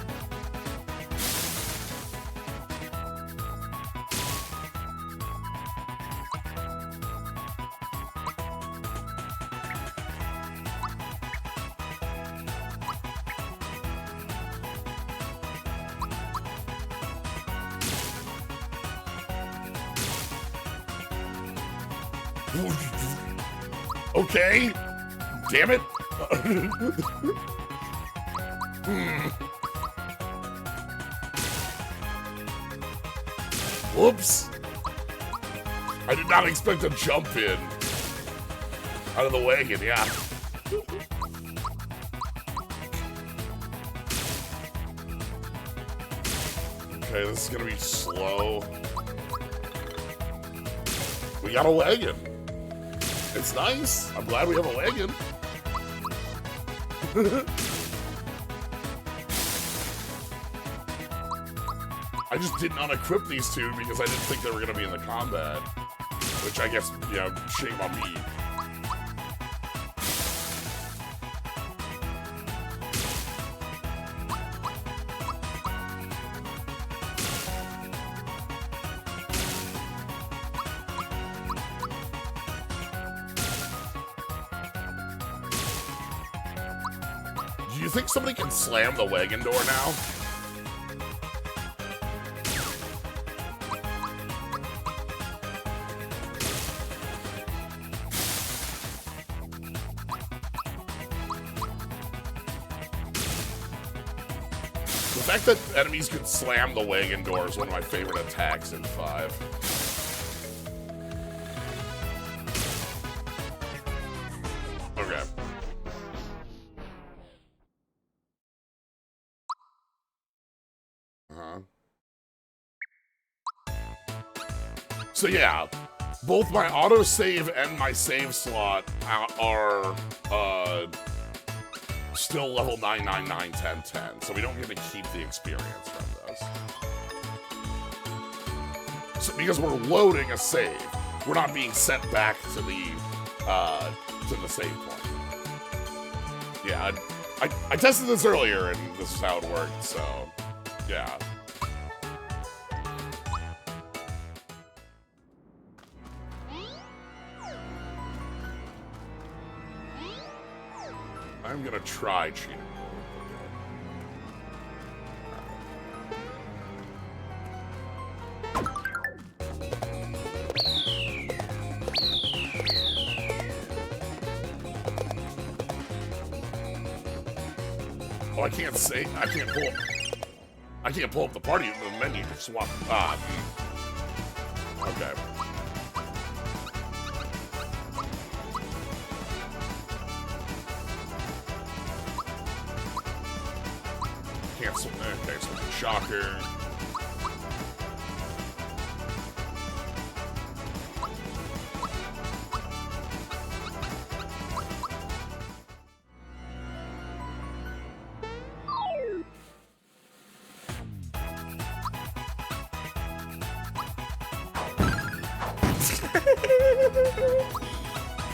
Okay. Damn it. Whoops. I did not expect a jump in. Out of the wagon, yeah. Okay, this is gonna be slow. We got a wagon. It's nice. I'm glad we have a wagon. I just did not equip these two because I didn't think they were going to be in the combat. Which I guess, you know, shame on me. Do you think somebody can slam the wagon door now? The fact that enemies can slam the wagon door is one of my favorite attacks in 5. Okay. So yeah, both my autosave and my save slot are still level 9, 9, 9, 10, 10, so we don't get to keep the experience from this. So because we're loading a save, we're not being sent back to the save point. Yeah, I tested this earlier, and this is how it worked. So yeah. I'm gonna try cheating. Oh, I can't say. I can't pull up the party in the menu to swap. Okay. Cancel. Okay, so the shocker.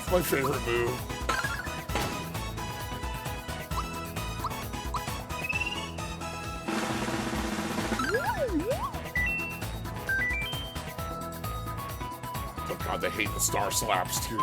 It's my favorite move. Oh god, they hate the star slaps too.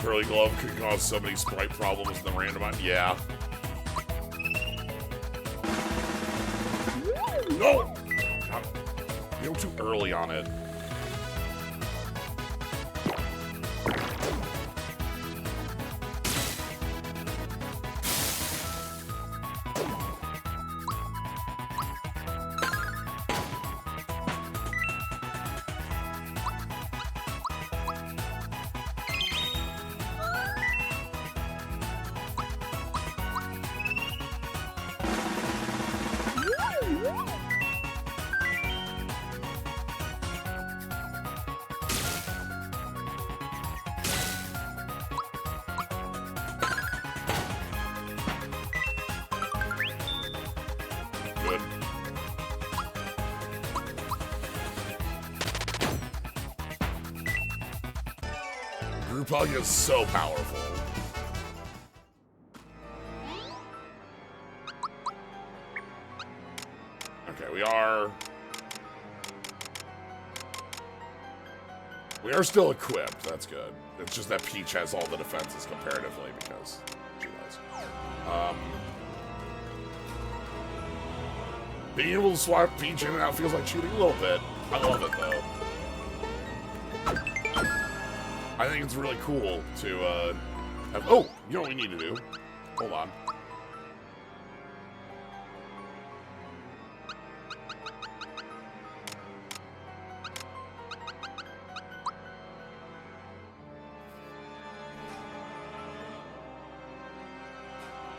Curly Glove could cause so many sprite problems in the random. Yeah. No! God, you're too early on it. Good. Group hug is so powerful. Okay, we are still equipped. That's good. It's just that Peach has all the defenses comparatively because she does. Being able to swap Peach in and out feels like cheating a little bit. I love it though. I think it's really cool to have. Oh, you know what we need to do? Hold on.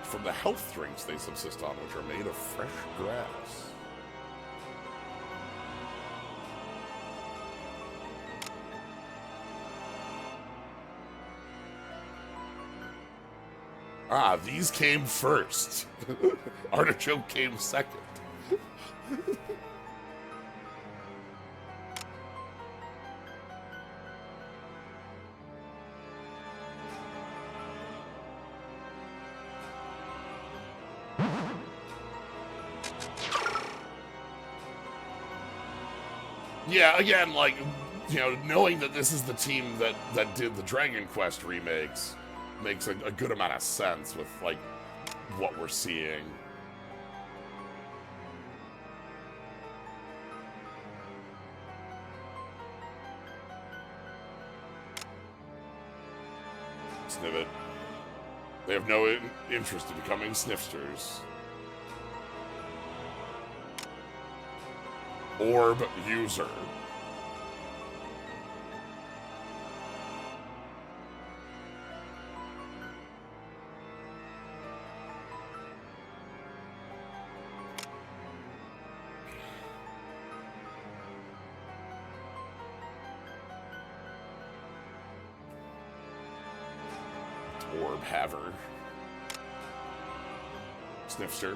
From the health drinks they subsist on, which are made of fresh grass. Ah, these came first. Artichoke came second. Yeah, again, like, you know, knowing that this is the team that did the Dragon Quest remakes makes a good amount of sense with, like, what we're seeing. Snivet. They have no interest in becoming sniffsters. Orb user. Orb haver. Sniffster.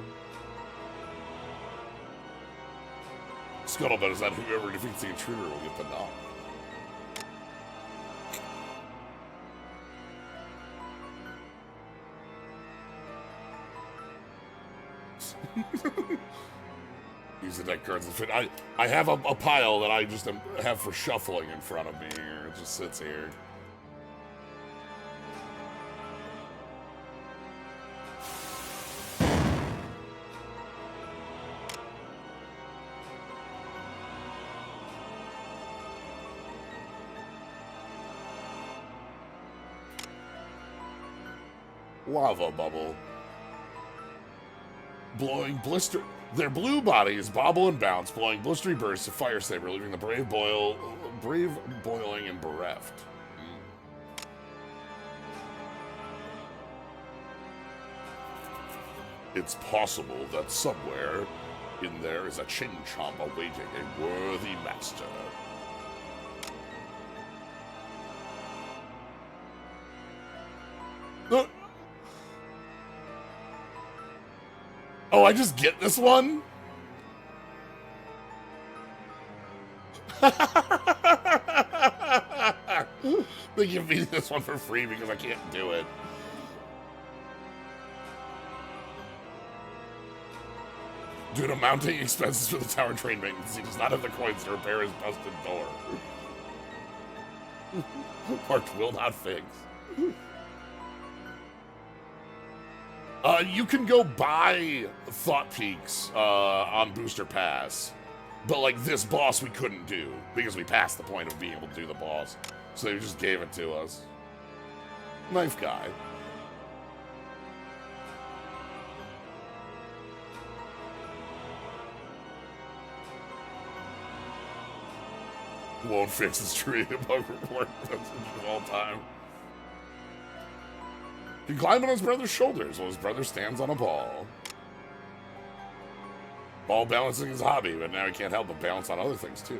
Scuttlebutt is that whoever defeats the intruder will get the knock. Use the deck cards. I have a pile that I just have for shuffling in front of me here. It just sits here. Lava bubble. Blowing blister. Their blue bodies bobble and bounce, blowing blistery bursts of fire saber, leaving the brave boiling and bereft. It's possible that somewhere in there is a Chin-Chomp awaiting a worthy master. Oh, I just get this one? They give me this one for free because I can't do it. Due to mounting expenses for the tower train maintenance, he does not have the coins to repair his busted door. Marked will not fix. You can go buy Thought Peaks on Booster Pass, but like this boss we couldn't do because we passed the point of being able to do the boss, so they just gave it to us. Knife guy. Won't fix his tree bug report message of all time. He climbed on his brother's shoulders while his brother stands on a ball. Ball balancing his hobby, but now he can't help but balance on other things too.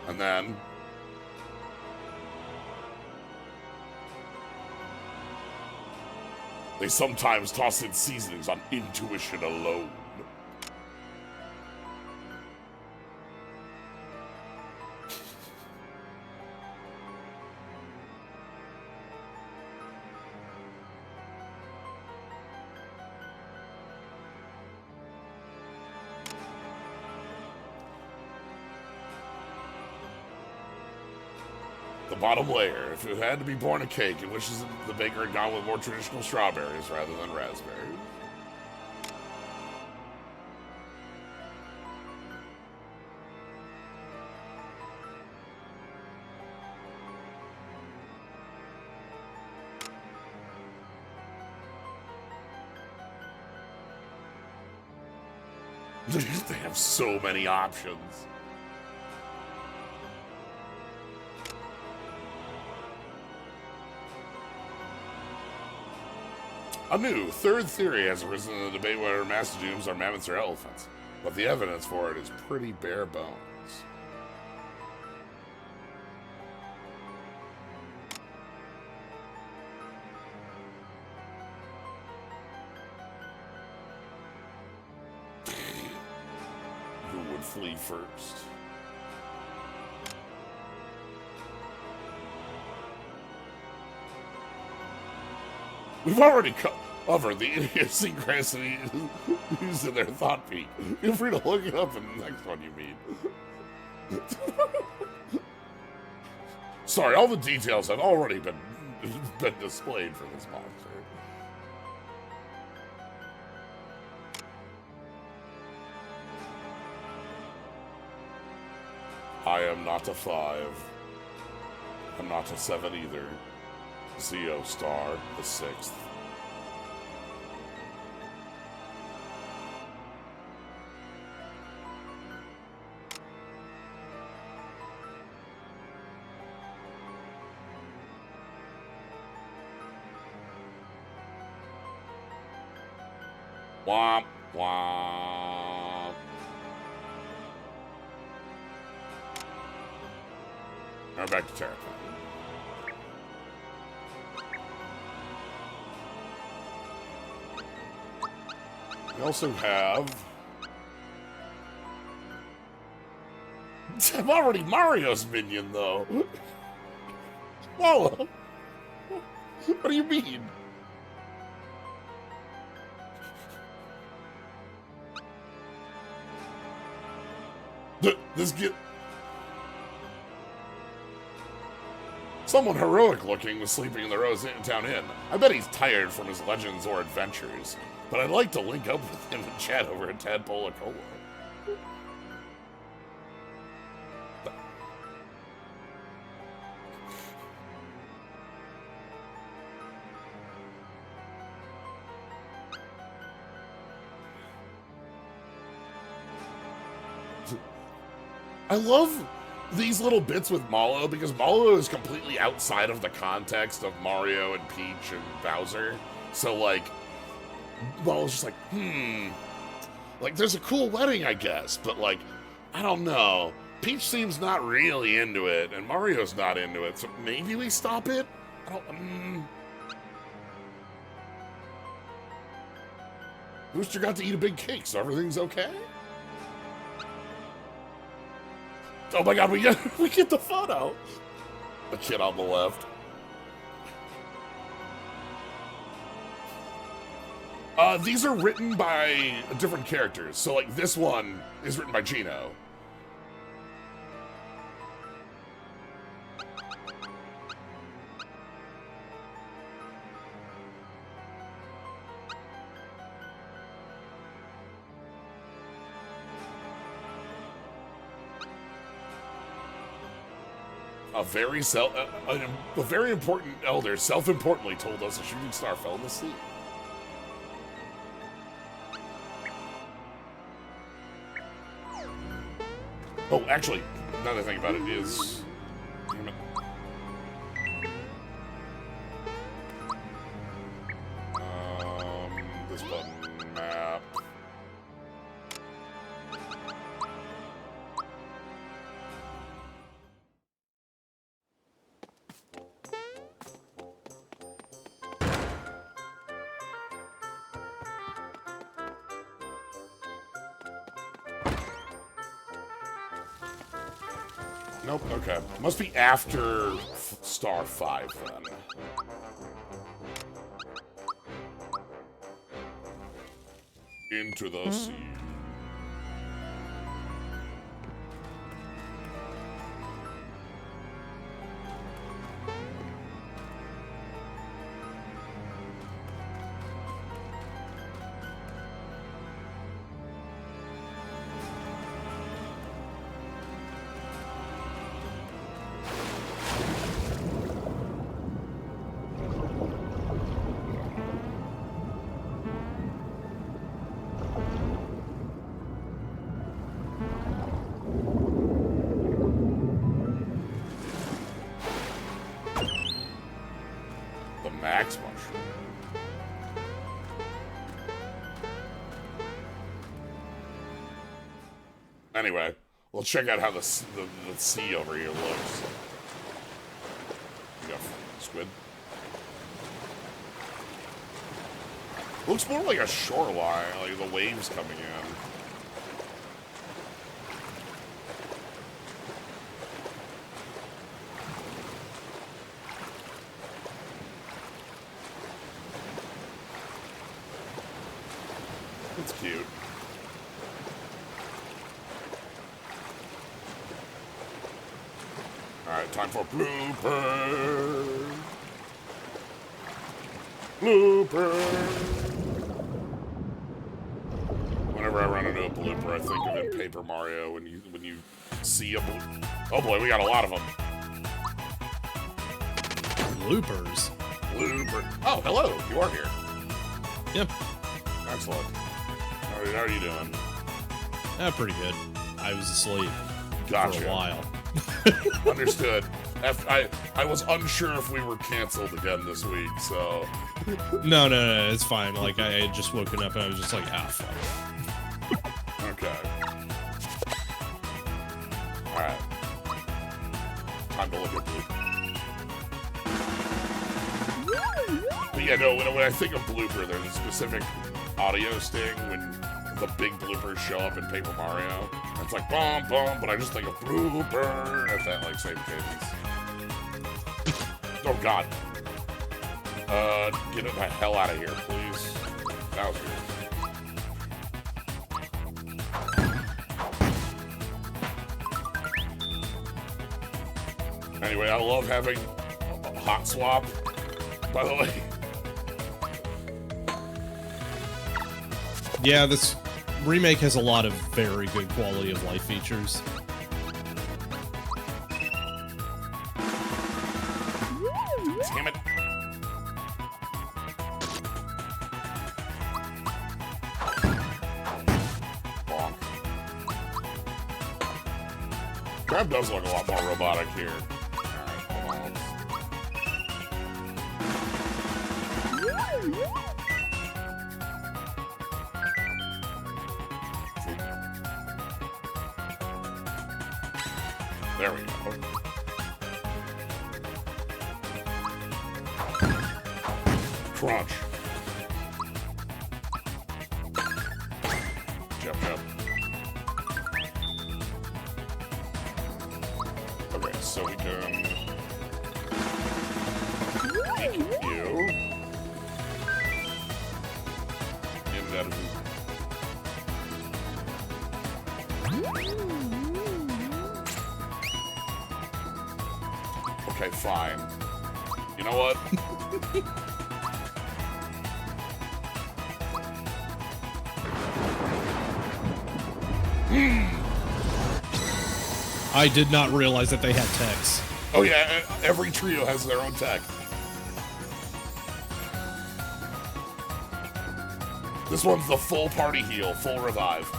And then they sometimes toss in seasonings on intuition alone. The bottom layer. If it had to be born a cake, it wishes the baker had gone with more traditional strawberries rather than raspberries. They have so many options. A new third theory has arisen in the debate whether mastodons are mammoths or elephants, but the evidence for it is pretty bare bones. Who would flee first? We've already covered the idiosyncrasy used in their thought peak. Feel free to look it up in the next one you meet. Sorry, all the details have already been displayed for this monster. I am not a 5. I'm not a 7 either. Zeo Star, the 6th. Womp, womp. Now back to Terraform. We also have... I'm already Mario's minion, though. Whoa! What do you mean? This get... Someone heroic looking was sleeping in the Rose Town Inn. I bet he's tired from his legends or adventures. But I'd like to link up with him and chat over a tadpole of cola. I love these little bits with Mallow because Mallow is completely outside of the context of Mario and Peach and Bowser. So, like, Mallow's just like, like, there's a cool wedding, I guess, but, like, I don't know. Peach seems not really into it, and Mario's not into it, so maybe we stop it? I don't, Booster got to eat a big cake, so everything's okay? Oh my god, we get the photo! The kid on the left. These are written by different characters. So, like, this one is written by Gino. A very important elder self-importantly told us a shooting star fell in the sea. Oh, actually, another thing about it is... Damn it. This button, map... Nope, okay. Must be after star 5, then. Into the sea. Max mushroom. Anyway, we'll check out how the sea over here looks. We got squid. Looks more like a shoreline, like the waves coming in. It's cute. Alright, time for blooper. Blooper. Whenever I run into a blooper, I think of in Paper Mario when you see a blooper. Oh boy, we got a lot of them.
Bloopers.
Blooper. Oh, hello. You are here.
Yep.
Excellent. How are you doing?
Pretty good. I was asleep
Gotcha.
for a while.
Understood. I was unsure if we were canceled again this week, so...
No, it's fine. Like, I had just woken up and I was just like, fuck.
Okay. Alright. Time to look at blooper. But yeah, no, when I think of blooper, there's a specific audio sting when the big bloopers show up in Paper Mario. It's like, boom, boom, but I just think of blooper at that, like, same cadence. Oh, God. Get the hell out of here, please. That was weird. Anyway, I love having a hot swap, by the way.
Yeah, this remake has a lot of very good quality of life features.
Damn it. Bonk. Crab does look a lot more robotic here. Alright, hold on. There we go. Crunch. Jump. Okay, so we can... Thank you. Okay, fine. You know what?
I did not realize that they had techs.
Oh yeah, every trio has their own tech. This one's the full party heal, full revive.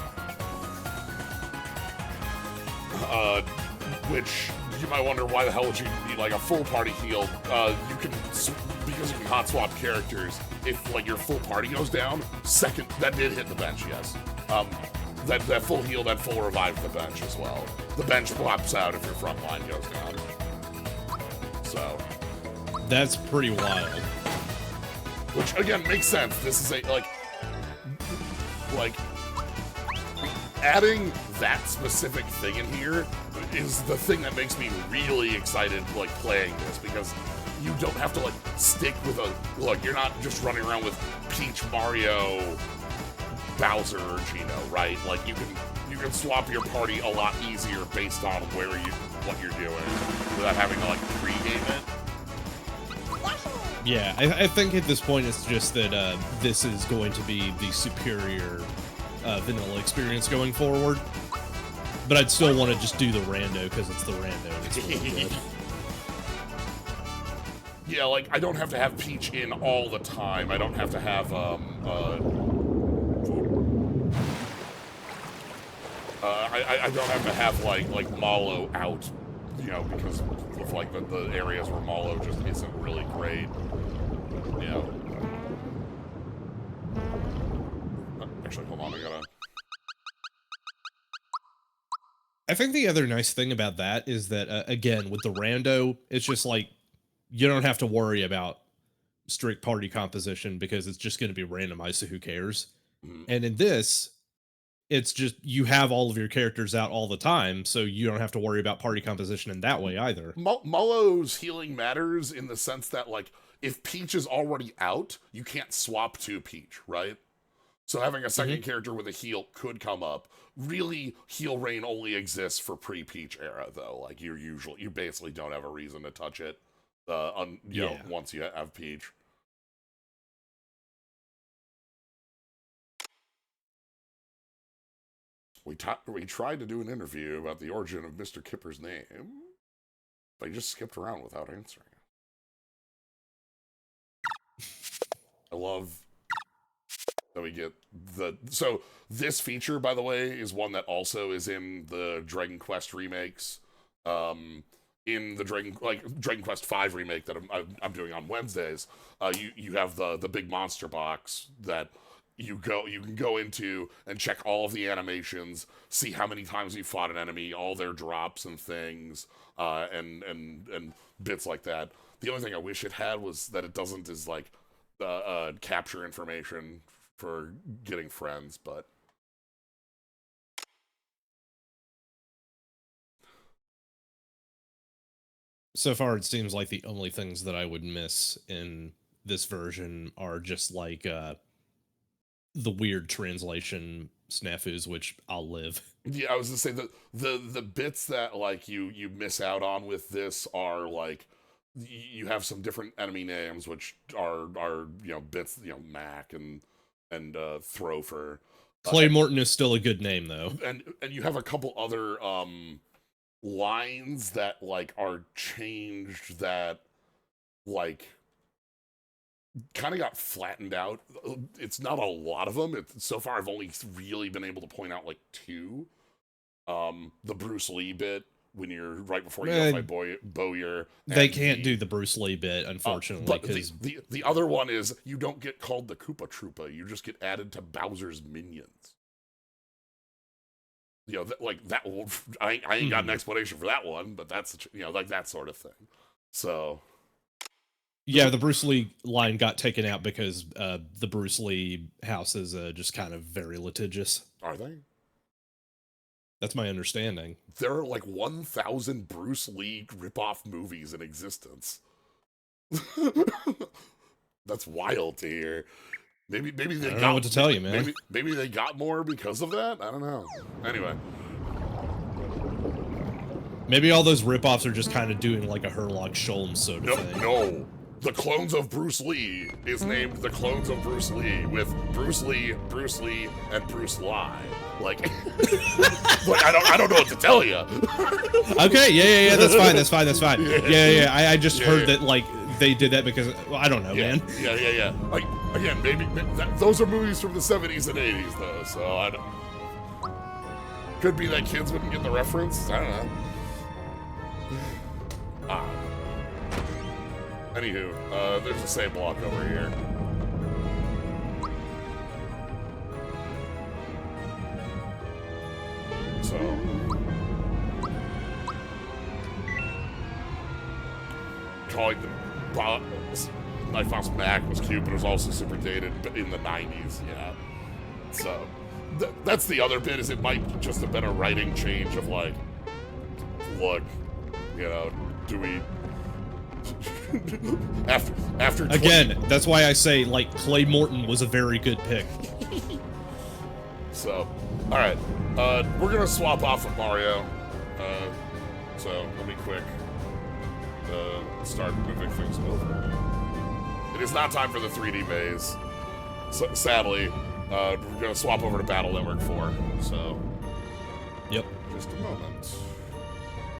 Which you might wonder, why the hell would you need like a full party heal? You can, because you can hot swap characters. If like your full party goes down, that did hit the bench, yes. That full heal, that full revive the bench as well. The bench pops out if your front line goes down. So
that's pretty wild.
Which again makes sense. This is like adding that specific thing in here is the thing that makes me really excited like playing this, because you don't have to like stick with you're not just running around with Peach, Mario, Bowser, or Gino, right? Like you can swap your party a lot easier based on what you're doing without having to like pre-game it.
Yeah, I think at this point it's just that this is going to be the superior vanilla experience going forward. But I'd still want to just do the rando because it's the rando and it's really good.
Yeah, like I don't have to have Peach in all the time. I don't have to have I don't have to have like Malo out, you know, because of like the areas where Malo just isn't really great. You know. Actually, hold on,
I think the other nice thing about that is that, again, with the rando, it's just like, you don't have to worry about strict party composition because it's just going to be randomized, so who cares? And in this, it's just, you have all of your characters out all the time, so you don't have to worry about party composition in that way either.
Malo's healing matters in the sense that, like, if Peach is already out, you can't swap to Peach, right? So having a second character with a heal could come up. Really, heal rain only exists for pre-Peach era, though. Like, you basically don't have a reason to touch it, you know, once you have Peach. We tried to do an interview about the origin of Mr. Kipper's name, but he just skipped around without answering. I love that we get so this feature, by the way, is one that also is in the Dragon Quest remakes. In the Dragon Quest V remake that I'm doing on Wednesdays, you have the big monster box that you can go into and check all of the animations, see how many times you fought an enemy, all their drops and things, and bits like that. The only thing I wish it had was that it doesn't is like capture information for getting friends, but
so far it seems like the only things that I would miss in this version are just like the weird translation snafus, which I'll live.
Yeah, I was gonna say the bits that like you miss out on with this are like you have some different enemy names, which are you know bits, you know, Mac and Throfer.
Clay Morton is still a good name though,
and you have a couple other lines that like are changed that like kind of got flattened out. It's not a lot of them. So far I've only really been able to point out like two. The Bruce Lee bit when you're right before you go fight Bowyer.
They can't do the Bruce Lee bit, unfortunately.
But the other one is you don't get called the Koopa Troopa. You just get added to Bowser's minions. You know, like that. I ain't got an explanation for that one, but that's, you know, like that sort of thing. So.
Yeah, the Bruce Lee line got taken out because the Bruce Lee house is just kind of very litigious.
Are they?
That's my understanding.
There are like 1,000 Bruce Lee ripoff movies in existence. That's wild to hear. Maybe they
I don't know what to tell you, man.
Maybe they got more because of that. I don't know. Anyway,
Maybe all those ripoffs are just kind of doing like a Herlock Sholmes sort of thing.
No. The Clones of Bruce Lee is named The Clones of Bruce Lee with Bruce Lee, and Bruce Lie. Like, like I don't know what to tell you.
Okay, yeah, that's fine. Yeah. I just heard
yeah.
that like they did that because well, I don't know, man.
Yeah. Like again, maybe those are movies from the 70s and 80s though, so I don't. Could be that kids wouldn't get the reference. I don't know. Anywho, there's the same block over here. So. Calling the Night Fox Mac was cute, but it was also super dated in the 90s, yeah. So, that's the other bit, is it might just have been a writing change of like, look, you know, do we... after
again, that's why I say like Clay Morton was a very good pick.
So, all right, we're gonna swap off with Mario. So let me quick start moving things over. It is not time for the 3D maze. So, sadly, we're gonna swap over to Battle Network 4. So,
yep.
Just a moment.